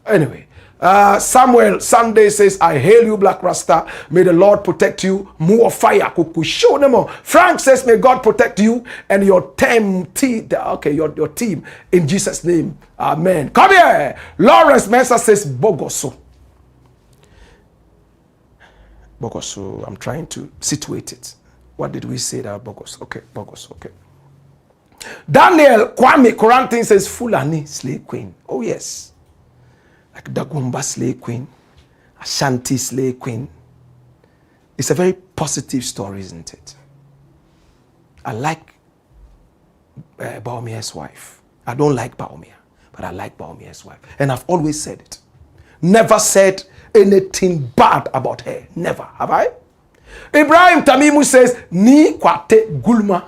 Anyway, Samuel Sunday says, I hail you, Blakk Rasta. May the Lord protect you. More fire. Show them more. Frank says, may God protect you and your team. Okay, your team. In Jesus' name. Amen. Come here. Lawrence Mensah says, Bogoso. Bogoso. I'm trying to situate it. What did we say that Bogoso? Okay, Bogoso. Okay. Daniel Kwame Corantin says, Fulani slave queen. Oh, yes. Like Dagumba slave queen, Ashanti slave queen. It's a very positive story, isn't it? I like BAWUMIA's wife. I don't like BAWUMIA, but I like BAWUMIA's wife. And I've always said it. Never said anything bad about her. Never. Have I? Ibrahim Tamimu says, Ni kwate gulma.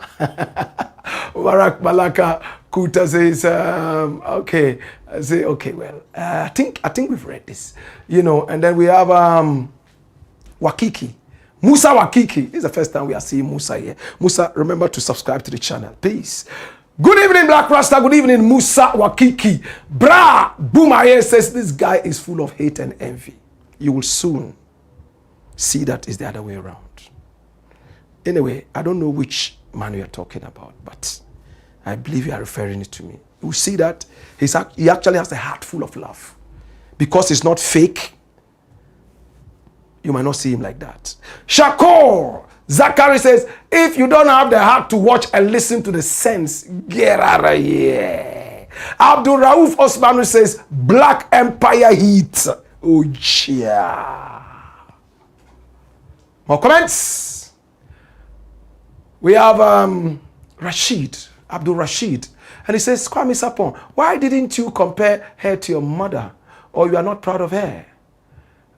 Barak Malaka Kuta says, okay. I say, okay, well, I think we've read this, you know, and then we have Wakiki. Musa Wakiki. This is the first time we are seeing Musa here. Musa, remember to subscribe to the channel, please. Good evening, Blakk Rasta. Good evening, Musa Wakiki. Bra Boomaye says this guy is full of hate and envy. You will soon see that is the other way around. Anyway, I don't know which man you're talking about, but I believe you are referring it to me. You see that he actually has a heart full of love. Because it's not fake, you might not see him like that. Shakur Zachary says, if you don't have the heart to watch and listen to the sense, get out of here. Abdul Rauf Osmanu says, Black Empire heat. Oh, yeah. More comments? We have Abdul Rashid. And he says, Kwame Sapon, why didn't you compare her to your mother? Or you are not proud of her?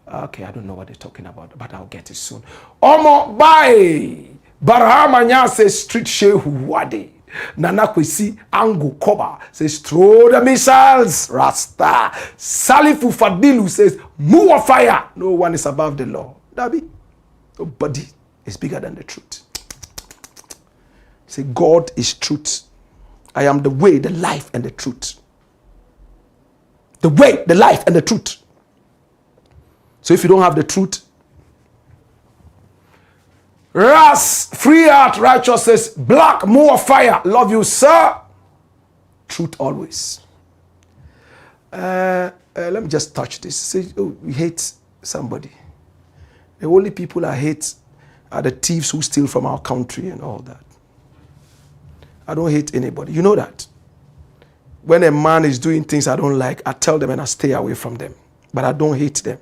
Okay, I don't know what they're talking about, but I'll get it soon. Omo Bye. Barhamanya says, Street Shehu Wade. Nana Kwesi Angu Koba says, throw the missiles, Rasta. Salifu Fadilu says, more fire. No one is above the law. Dabi, nobody is bigger than the truth. Say, God is truth. I am the way, the life, and the truth. The way, the life, and the truth. So if you don't have the truth, Ras, free heart, righteous says, Black, more fire. Love you, sir. Truth always. Let me just touch this. Say, oh, we hate somebody. The only people I hate are the thieves who steal from our country and all that. I don't hate anybody. You know that. When a man is doing things I don't like, I tell them and I stay away from them. But I don't hate them.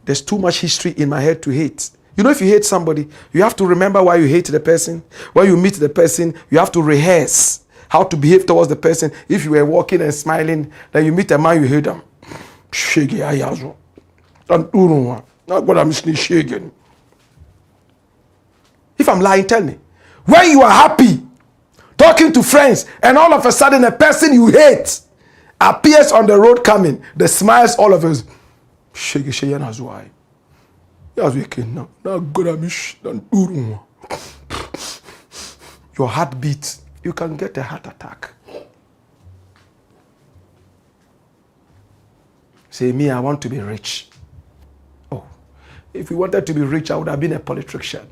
There's too much history in my head to hate. You know, if you hate somebody, you have to remember why you hate the person. When you meet the person, you have to rehearse how to behave towards the person. If you were walking and smiling, then you meet a man, you hate them. If I'm lying, tell me. When you are happy, talking to friends, and all of a sudden a person you hate appears on the road coming, the smiles all of us. Your heart beats, you can get a heart attack. Say, me, I want to be rich. Oh, if we wanted to be rich, I would have been a politician.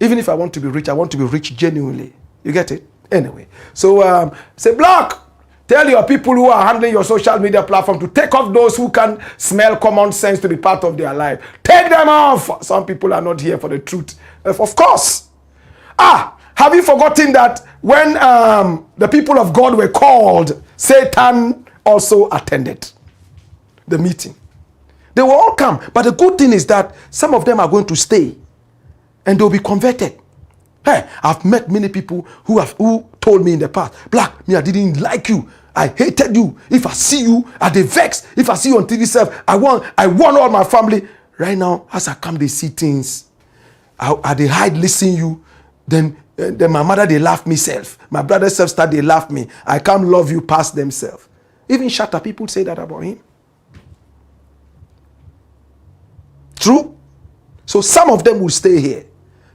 Even if I want to be rich genuinely. You get it? Anyway. So, say, Blakk, tell your people who are handling your social media platform to take off those who can smell common sense to be part of their life. Take them off. Some people are not here for the truth. Of course. Have you forgotten that when the people of God were called, Satan also attended the meeting. They will all come. But the good thing is that some of them are going to stay and they'll be converted. Hey, I've met many people who told me in the past, Blakk, me, I didn't like you. I hated you. If I see you, I dey vex. If I see you on TV self, I want all my family. Right now, as I come, they see things. I they hide, listen you. Then my mother, they laugh me self. My brother self start, they laugh me. I can't love you past themselves. Even Shatta, people say that about him. True? So some of them will stay here.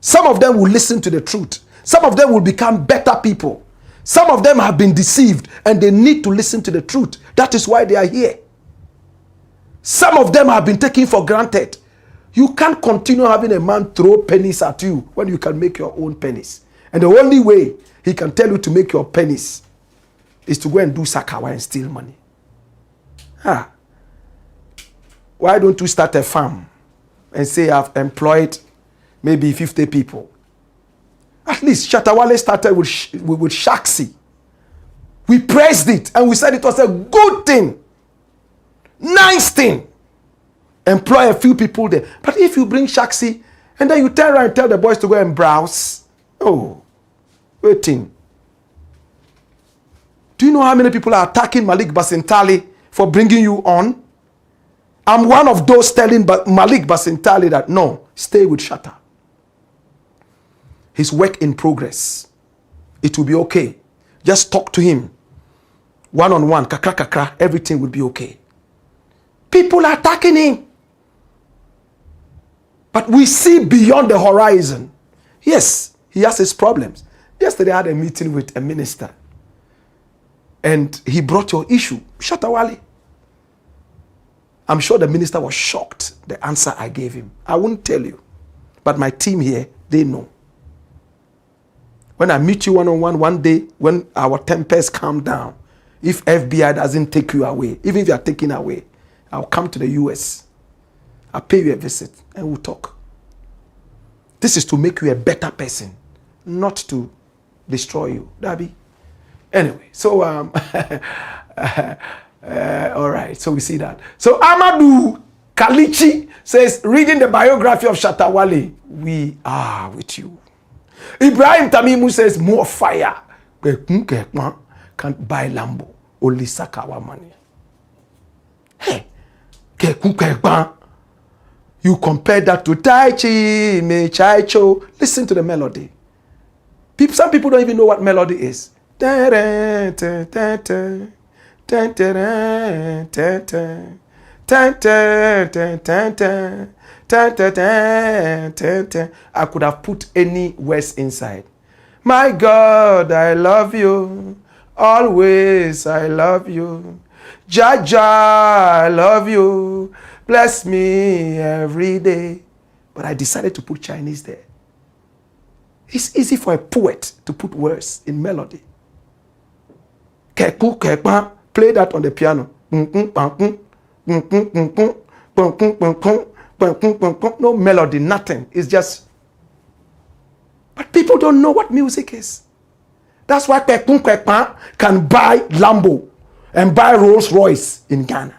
Some of them will listen to the truth. Some of them will become better people. Some of them have been deceived and they need to listen to the truth. That is why they are here. Some of them have been taken for granted. You can't continue having a man throw pennies at you when you can make your own pennies. And the only way he can tell you to make your pennies is to go and do sakawa and steal money. Why don't you start a farm and say I've employed maybe 50 people? At least Shatta Wale started with Shaxi. We praised it and we said it was a good thing. Nice thing. Employ a few people there. But if you bring Shaxi and then you turn around and tell the boys to go and browse, oh, waiting. Do you know how many people are attacking Malik Basintali for bringing you on? I'm one of those telling Malik Basintali that no, stay with Shatta. His work in progress. It will be okay. Just talk to him. One-on-one, kakra kakra, everything will be okay. People are attacking him. But we see beyond the horizon. Yes, he has his problems. Yesterday I had a meeting with a minister. And he brought your issue, Shatta Wale. I'm sure the minister was shocked, the answer I gave him. I won't tell you. But my team here, they know. When I meet you one-on-one one day, when our tempers calm down, if FBI doesn't take you away, even if you are taken away, I'll come to the US. I'll pay you a visit and we'll talk. This is to make you a better person, not to destroy you. Dabi. Anyway, so all right, so we see that. So Amadou Kalichi says, reading the biography of Shatta Wale, we are with you. Ibrahim Tamimu says, more fire. Can't buy Lambo, only Sakawa money. Hey, you compare that to Tai Chi, Me Chai Cho. Listen to the melody. Some people don't even know what melody is. I could have put any words inside. My God, I love you. Always I love you. Jaja, I love you. Bless me every day. But I decided to put Chinese there. It's easy for a poet to put words in melody. Play that on the piano. No melody, nothing. It's just... But people don't know what music is. That's why can buy Lambo and buy Rolls Royce in Ghana.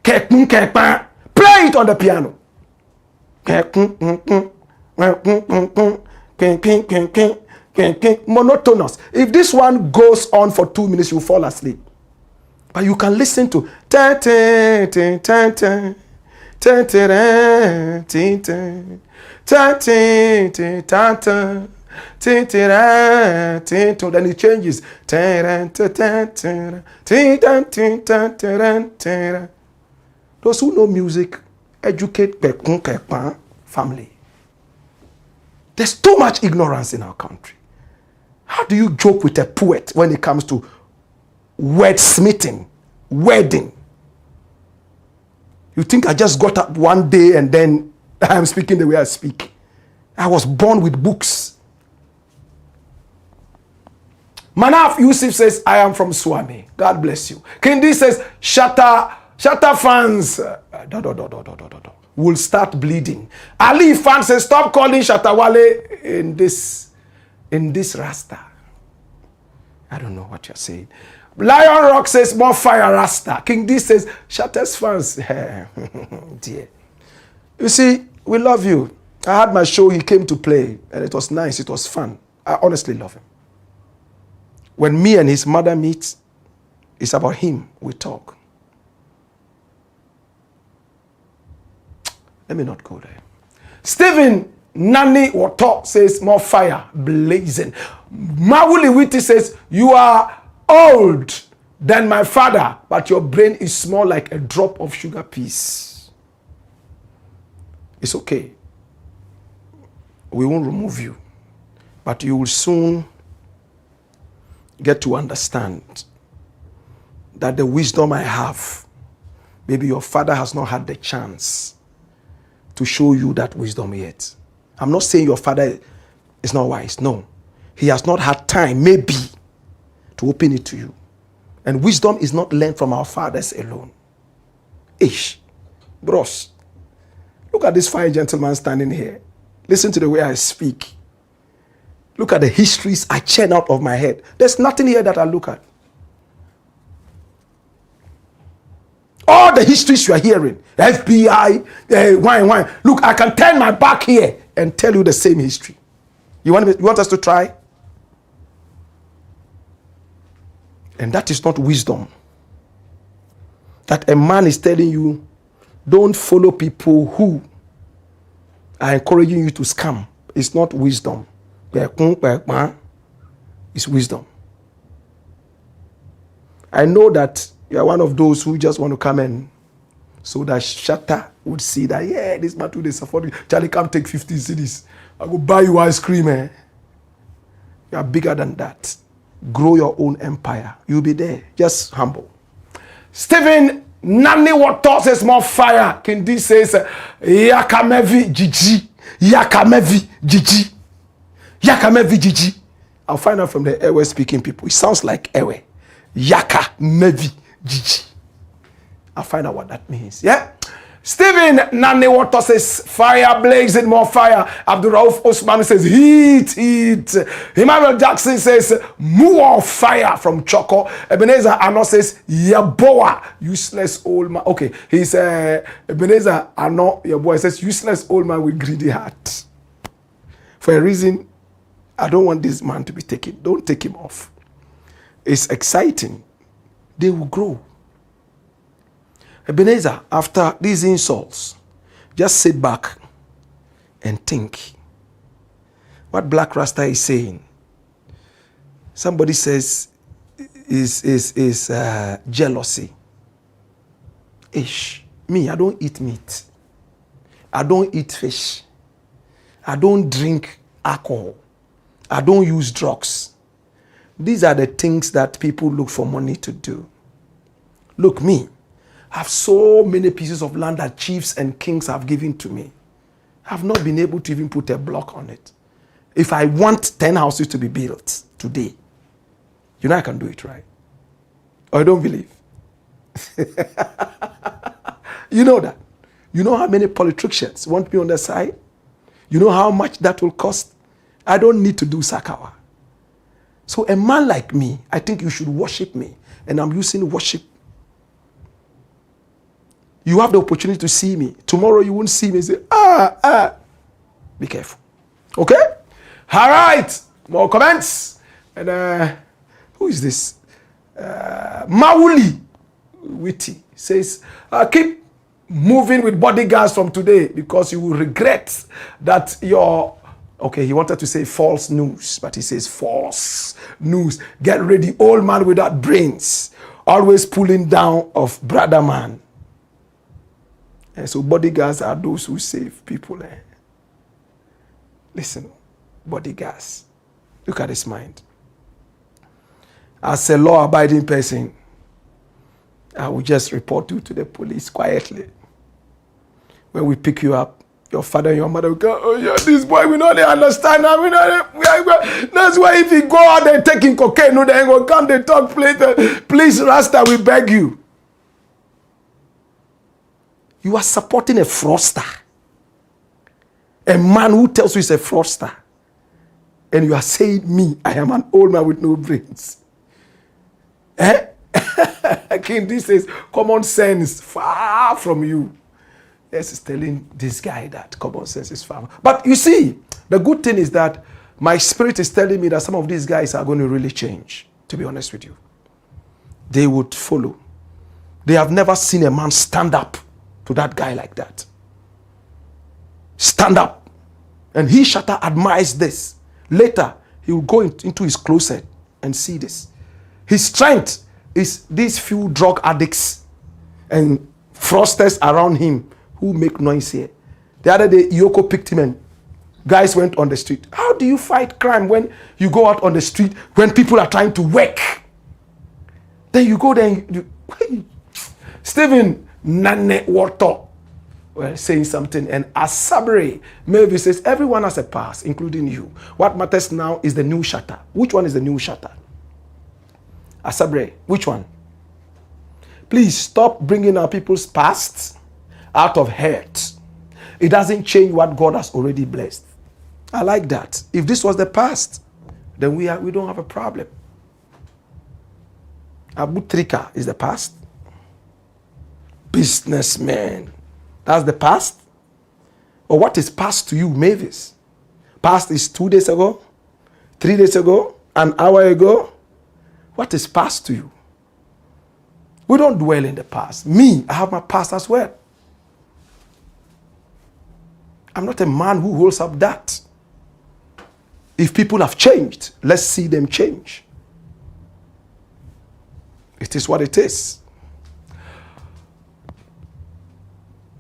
Play it on the piano. Monotonous. If this one goes on for 2 minutes, you fall asleep. But you can listen to then it changes. Those who know music educate family. There's too much ignorance in our country. How do you joke with a poet when it comes to wordsmithing, wedding? You think I just got up one day and then I'm speaking the way I speak? I was born with books. Manaf Yusuf says, I am from Swami. God bless you. Kendi says, Shatta fans will start bleeding. Ali fan says, stop calling Shatta Wale in this Rasta. I don't know what you're saying. Lion Rock says, more fire Rasta. King D says, Shatta's fans. Dear. You see, we love you. I had my show, he came to play, and it was nice, it was fun. I honestly love him. When me and his mother meet, it's about him, we talk. Let me not go there. Stephen Nani Wato says, more fire, blazing. Mawuli Witi says, you are old than my father, but your brain is small like a drop of sugar piece. It's okay. We won't remove you, but you will soon get to understand that the wisdom I have Maybe your father has not had the chance to show you that wisdom yet. I'm not saying your father is not wise. No. He has not had time, maybe, to open it to you. And wisdom is not learned from our fathers alone. Ish. Bros. Look at this fine gentleman standing here. Listen to the way I speak. Look at the histories I churn out of my head. There's nothing here that I look at. All the histories you are hearing, FBI, wine. Look, I can turn my back here and tell you the same history. You want us to try? And that is not wisdom. That a man is telling you, don't follow people who are encouraging you to scam. It's not wisdom. It's wisdom. I know that you are one of those who just want to come in so that Shatta would see that, yeah, this man today afford. Charlie, come take 50 cedis. I go buy you ice cream, eh? You are bigger than that. Grow your own empire. You'll be there. Just humble. Stephen Nani Water says more fire. Kindi says, Yakamevi Gigi. Yakamevi Gigi. Yakamevi Gigi. I'll find out from the Ewe speaking people. It sounds like Ewe. Yakamevi Gigi. I'll find out what that means. Yeah? Stephen Nani Water says, fire blazing, more fire. Abdul Rauf Osman says, heat. Emmanuel Jackson says, more fire from Choco. Ebenezer Ano says, Yaboa, useless old man. Okay, he's Ebenezer Ano, your boy says, useless old man with greedy heart. For a reason, I don't want this man to be taken. Don't take him off. It's exciting. They will grow. Ebenezer, after these insults, just sit back and think. What Blakk Rasta is saying, somebody says is jealousy. Ish. Me, I don't eat meat. I don't eat fish. I don't drink alcohol. I don't use drugs. These are the things that people look for money to do. Look, me. I have so many pieces of land that chiefs and kings have given to me. I have not been able to even put a block on it. If I want 10 houses to be built today, you know I can do it, right? Or you don't believe? You know that. You know how many politicians want me on their side? You know how much that will cost? I don't need to do Sakawa. So a man like me, I think you should worship me. And I'm using worship. You have the opportunity to see me. Tomorrow you won't see me and say, Be careful. Okay? All right. More comments. And who is this? Mauli Witty says, keep moving with bodyguards from today because you will regret that your... Okay, he wanted to say false news, but he says false news. Get ready, old man without brains. Always pulling down of brother man. And so bodyguards are those who save people. Listen, bodyguards. Look at his mind. As a law-abiding person, I will just report you to the police quietly. When we pick you up, your father and your mother will go, oh yeah, this boy, we know they understand now. That's why if you go out there taking cocaine, no, they ain't gonna come, they talk, please, Rasta, we beg you. You are supporting a fraudster. A man who tells you he's a fraudster. And you are saying me, I am an old man with no brains. Eh? King, this is common sense far from you. Yes, it's telling this guy that common sense is far. But you see, the good thing is that my spirit is telling me that some of these guys are going to really change, to be honest with you. They would follow. They have never seen a man stand up to that guy like that. Stand up. And he, Shatta, admires this. Later, he will go into his closet and see this. His strength is these few drug addicts and fraudsters around him who make noise here. The other day, Yoko picked him and guys went on the street. How do you fight crime when you go out on the street when people are trying to work? Then you go there and Stephen Nane Water were saying something, and Asabri maybe says everyone has a past, including you. What matters now is the new Shatta. Which one is the new Shatta? Asabri, which one? Please stop bringing our people's past out of hurt. It doesn't change what God has already blessed. I like that. If this was the past, then we don't have a problem. Abu Trika is the past. Businessman, that's the past. Or what is past to you, Mavis? Past is 2 days ago, 3 days ago, an hour ago. What is past to you? We don't dwell in the past. Me, I have my past as well. I'm not a man who holds up that. If people have changed, let's see them change. It is what it is.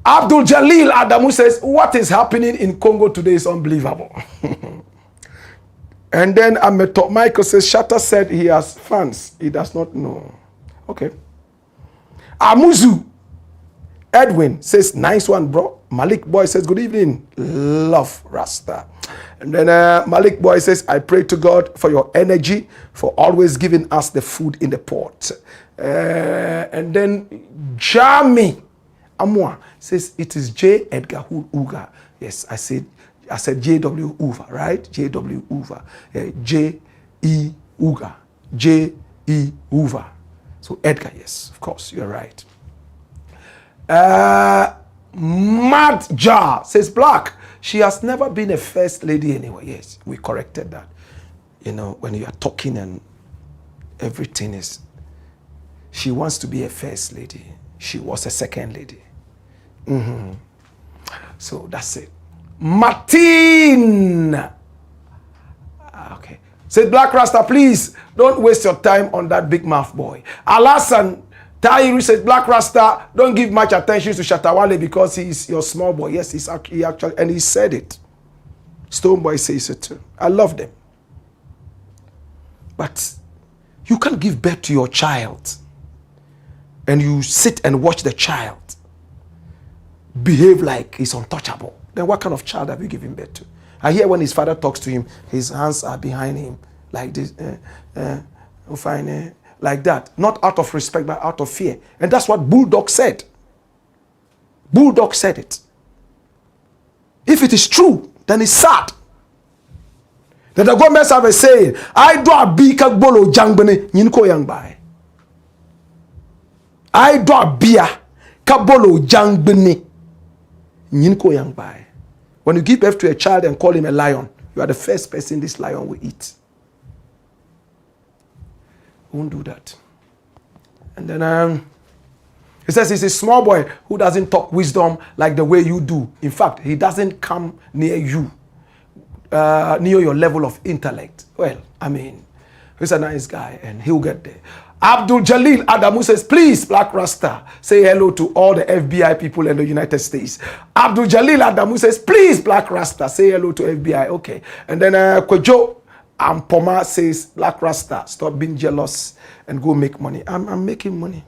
Abdul Jalil Adamu says, what is happening in Congo today is unbelievable. And then Michael says, Shatta said he has fans. He does not know. Okay. Amuzu Edwin says, nice one, bro. Malik Boy says, good evening. Love Rasta. And then Malik Boy says, I pray to God for your energy, for always giving us the food in the pot. And then Jami Amwa says, it is J. Edgar Uga. Yes, I said J.W. Uva, right? J.W. Uva. J.E. Uga. J.E. Uva. So Edgar, yes, of course, you're right. Mad Jar says, Blakk, she has never been a first lady anyway. Yes, we corrected that. You know, when you are talking and everything is, she wants to be a first lady. She was a second lady. So that's it. Martin. Okay. Said, Blakk Rasta, please don't waste your time on that big mouth boy. Alasan Tairi says, Blakk Rasta, don't give much attention to Shatta Wale because he's your small boy. Yes, he actually, and he said it. Stoneboy says it too. I love them. But you can't give birth to your child and you sit and watch the child behave like he's untouchable. Then what kind of child have you given birth to? I hear when his father talks to him, his hands are behind him like this, like that. Not out of respect, but out of fear. And that's what Bulldog said. Bulldog said it. If it is true, then it's sad. That the governments have a saying, I do a big bolo jangbene, yinko yang bai. I do a beer, kabolo jangbene, yinko yang bai. When you give birth to a child and call him a lion, you are the first person this lion will eat. Won't do that. And then he says he's a small boy who doesn't talk wisdom like the way you do. In fact, he doesn't come near you, near your level of intellect. Well, I mean, he's a nice guy and he'll get there. Abdul Jalil Adamu says, please, Blakk Rasta, say hello to all the FBI people in the United States. Abdul Jalil Adamu says, please, Blakk Rasta, say hello to FBI. Okay. And then Kojo Ampoma says, Blakk Rasta, stop being jealous and go make money. I'm making money,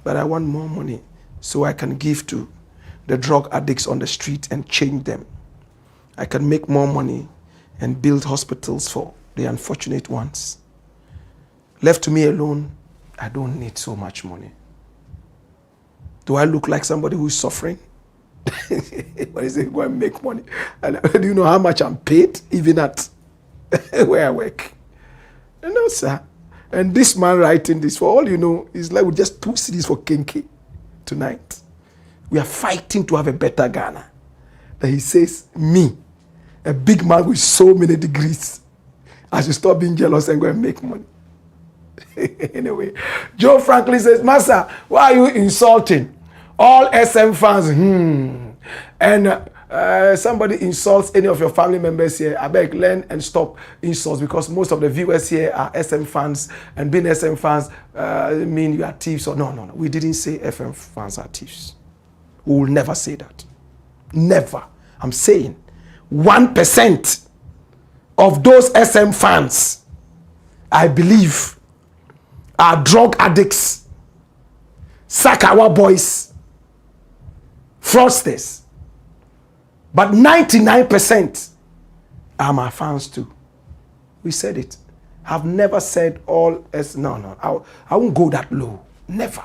but I want more money so I can give to the drug addicts on the street and change them. I can make more money and build hospitals for the unfortunate ones. Left to me alone, I don't need so much money. Do I look like somebody who's suffering? But he said, go and make money. And do you know how much I'm paid, even at where I work? No, sir. And this man writing this, for all you know, is like with just 2 CDs for Kinky tonight. We are fighting to have a better Ghana. That he says, me, a big man with so many degrees, I should stop being jealous and go and make money. Anyway, Joe Franklin says, Master, why are you insulting all SM fans? And somebody insults any of your family members here, I beg, learn and stop insults, because most of the viewers here are SM fans, and being SM fans mean you are thieves. Or no, we didn't say FM fans are thieves. We will never say that. Never. I'm saying 1% of those SM fans, I believe, are drug addicts, Sakawa boys, fraudsters. But 99% are my fans too. We said it. I've never said all as no. I won't go that low. Never.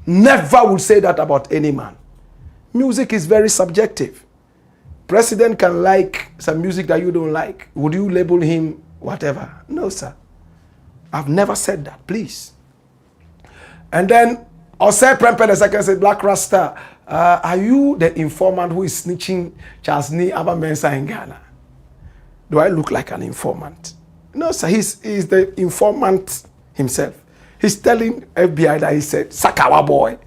Never will say that about any man. Music is very subjective. President can like some music that you don't like. Would you label him whatever? No, sir. I've never said that, please. And then Osei Prempeh the second said, Blakk Rasta, are you the informant who is snitching Charles Nee Aba Mensah in Ghana? Do I look like an informant? No, sir. He's the informant himself. He's telling FBI that he said, Sakawa boy.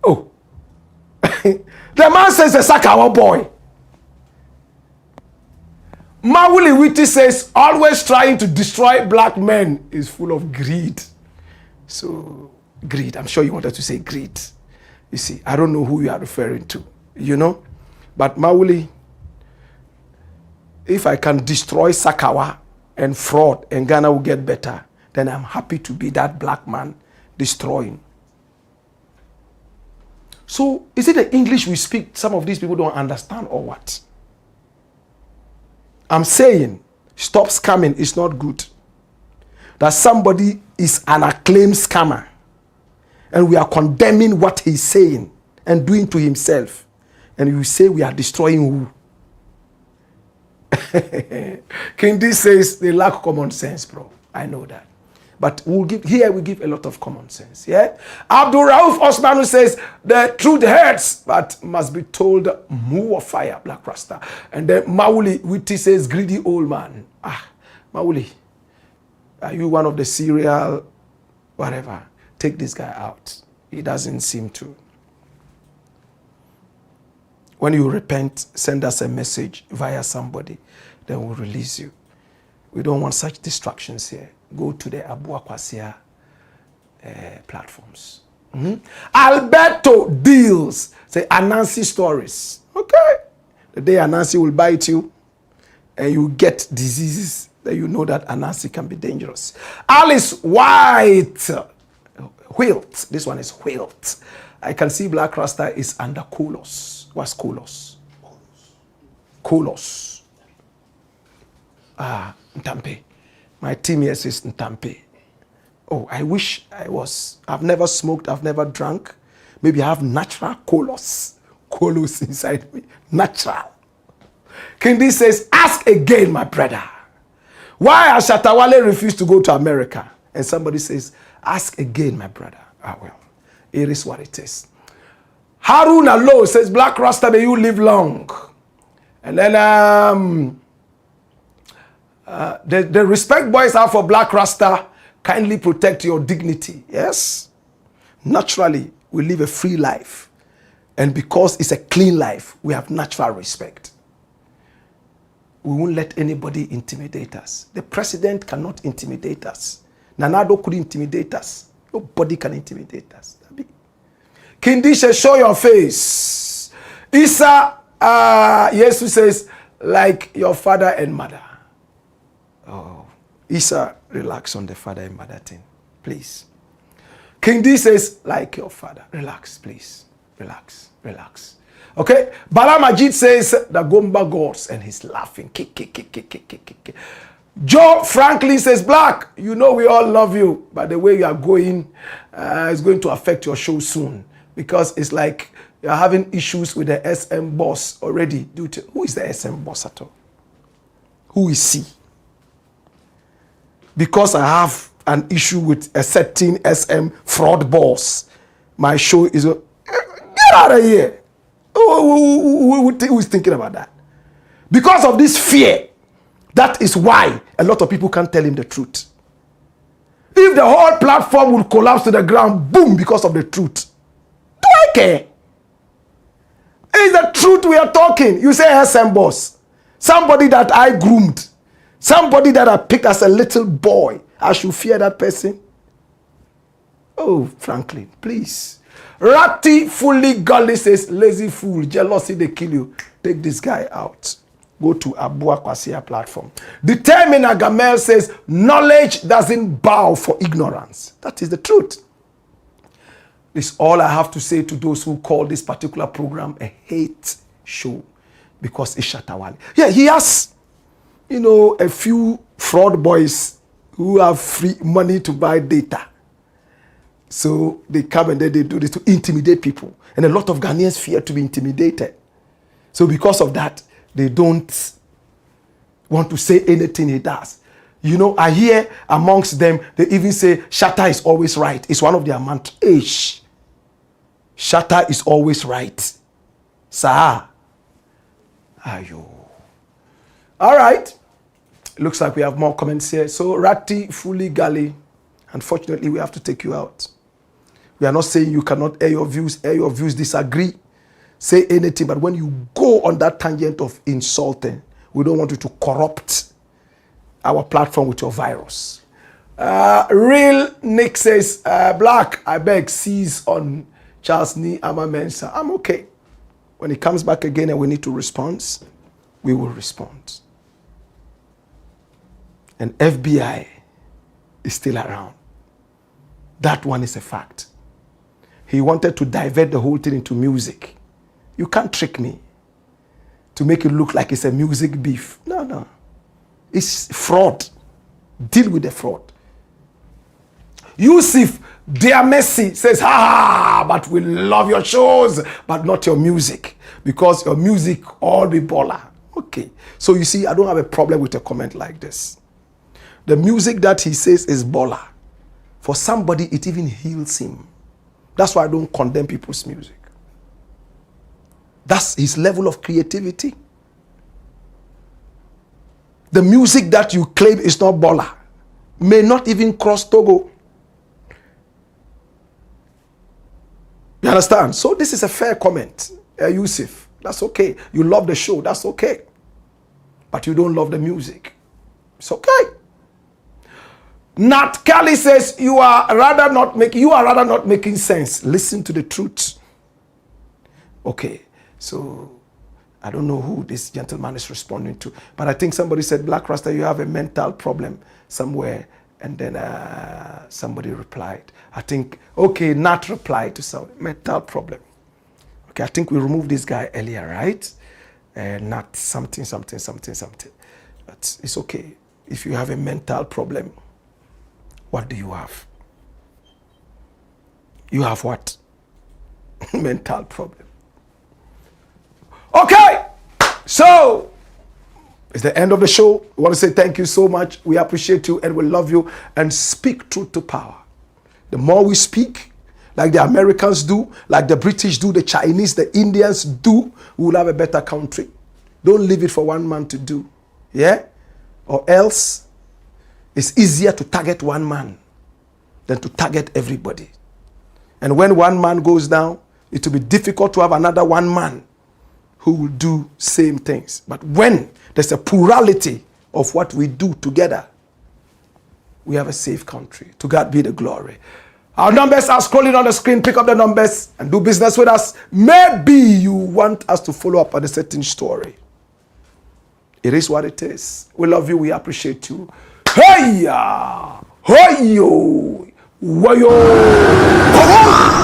Oh. The man says a Sakawa boy. Mawuli Witty says, always trying to destroy black men is full of greed. So, greed. I'm sure you wanted to say greed. You see, I don't know who you are referring to, you know. But Mawuli, if I can destroy Sakawa and fraud and Ghana will get better, then I'm happy to be that black man destroying. So, is it the English we speak some of these people don't understand or what? I'm saying, stop scamming is not good. That somebody is an acclaimed scammer. And we are condemning what he's saying and doing to himself. And you say we are destroying who? Kindi says they lack common sense, bro. I know that. But we give a lot of common sense. Yeah. Abdul Rauf Osmanu says the truth hurts, but must be told more fire, Blakk Rasta. And then Mawuli Witty says greedy old man. Mawuli, are you one of the serial whatever? Take this guy out. He doesn't seem to. When you repent, send us a message via somebody, then we'll release you. We don't want such distractions here. Go to the Abua Kwasia platforms. Alberto Deals. Say Anansi stories. Okay. The day Anansi will bite you and you get diseases, then you know that Anansi can be dangerous. Alice White. Wilt. This one is Wilt. I can see Blakk Rasta is under Kolos. What's Kolos? Kolos. Ntampe. My team here says Ntampe. Oh, I wish I was. I've never smoked. I've never drunk. Maybe I have natural Kolos. Kolos inside me. Natural. Kindi says, ask again, my brother. Why has Shatta Wale refused to go to America? And somebody says, ask again, my brother. Well, it is what it is. Haruna Low says, Blakk Rasta, may you live long. And then the respect boys have for Blakk Rasta, kindly protect your dignity. Yes. Naturally, we live a free life. And because it's a clean life, we have natural respect. We won't let anybody intimidate us. The president cannot intimidate us. Nanado could intimidate us. Nobody can intimidate us. Kindisha, show your face. Isa, Jesus says, like your father and mother. Oh, Isa, relax on the father and mother thing, please. Kindi says, like your father. Relax, please. Relax, relax. Okay? Bala Majid says, the Gomba gods, and he's laughing. Kick. Joe Franklin says, Blakk, you know we all love you, but the way you are going is going to affect your show soon. Because it's like you're having issues with the SM boss already. Due to, who is the SM boss at all? Who is he? Because I have an issue with a certain SM fraud boss, my show is... Get out of here! Who is thinking about that? Because of this fear, that is why a lot of people can't tell him the truth. If the whole platform would collapse to the ground, boom, because of the truth. Do I care? It's the truth we are talking. You say SM boss. Somebody that I groomed. Somebody that I picked as a little boy. I should fear that person? Oh, Franklin, please. Ratty fully godly says, lazy fool, jealousy, they kill you. Take this guy out. Go to Abua Kwasia platform. Determiner Gamel says, knowledge doesn't bow for ignorance. That is the truth. This is all I have to say to those who call this particular program a hate show because it's Shatta Wale. Yeah, he has, a few fraud boys who have free money to buy data. So they come and then they do this to intimidate people. And a lot of Ghanaians fear to be intimidated. So because of that, they don't want to say anything he does. I hear amongst them, they even say, Shatta is always right. It's one of their mantras. Shatta is always right. Sir. Ayo. All right. Looks like we have more comments here. So, Rati, Fully Gali, unfortunately, we have to take you out. We are not saying you cannot air your views, disagree, say anything. But when you go on that tangent of insulting, we don't want you to corrupt our platform with your virus. Real Nick says, Blakk, I beg, seize on Charles Ni Ama Mensa. I'm okay. When he comes back again and we need to respond, we will respond. And FBI is still around. That one is a fact. He wanted to divert the whole thing into music. You can't trick me to make it look like it's a music beef. No. It's fraud. Deal with the fraud. Yusuf Diamesi says, but we love your shows, but not your music. Because your music all be baller. Okay. So you see, I don't have a problem with a comment like this. The music that he says is baller. For somebody, it even heals him. That's why I don't condemn people's music. That's his level of creativity. The music that you claim is not baller may not even cross Togo. You understand? So this is a fair comment, Yusuf. That's okay. You love the show. That's okay. But you don't love the music. It's okay. Nat Kelly says you are rather not making sense. Listen to the truth. Okay. So I don't know who this gentleman is responding to, but I think somebody said, Blakk Rasta, you have a mental problem somewhere. And then somebody replied. I think, okay, Nat replied to some mental problem. Okay, I think we removed this guy earlier, right? Nat something. But it's okay. If you have a mental problem, what do you have? You have what? Mental problem. Okay, so it's the end of the show. We want to say thank you so much. We appreciate you and we love you. And speak truth to power. The more we speak, like the Americans do, like the British do, the Chinese, the Indians do, we will have a better country. Don't leave it for one man to do. Yeah? Or else, it's easier to target one man than to target everybody. And when one man goes down, it will be difficult to have another one man who will do same things. But when there's a plurality of what we do together, we have a safe country. To God be the glory. Our numbers are scrolling on the screen. Pick up the numbers and do business with us. Maybe you want us to follow up on a certain story. It is what it is. We love you. We appreciate you. Hey ya! Hey yo! Wayo! Come on!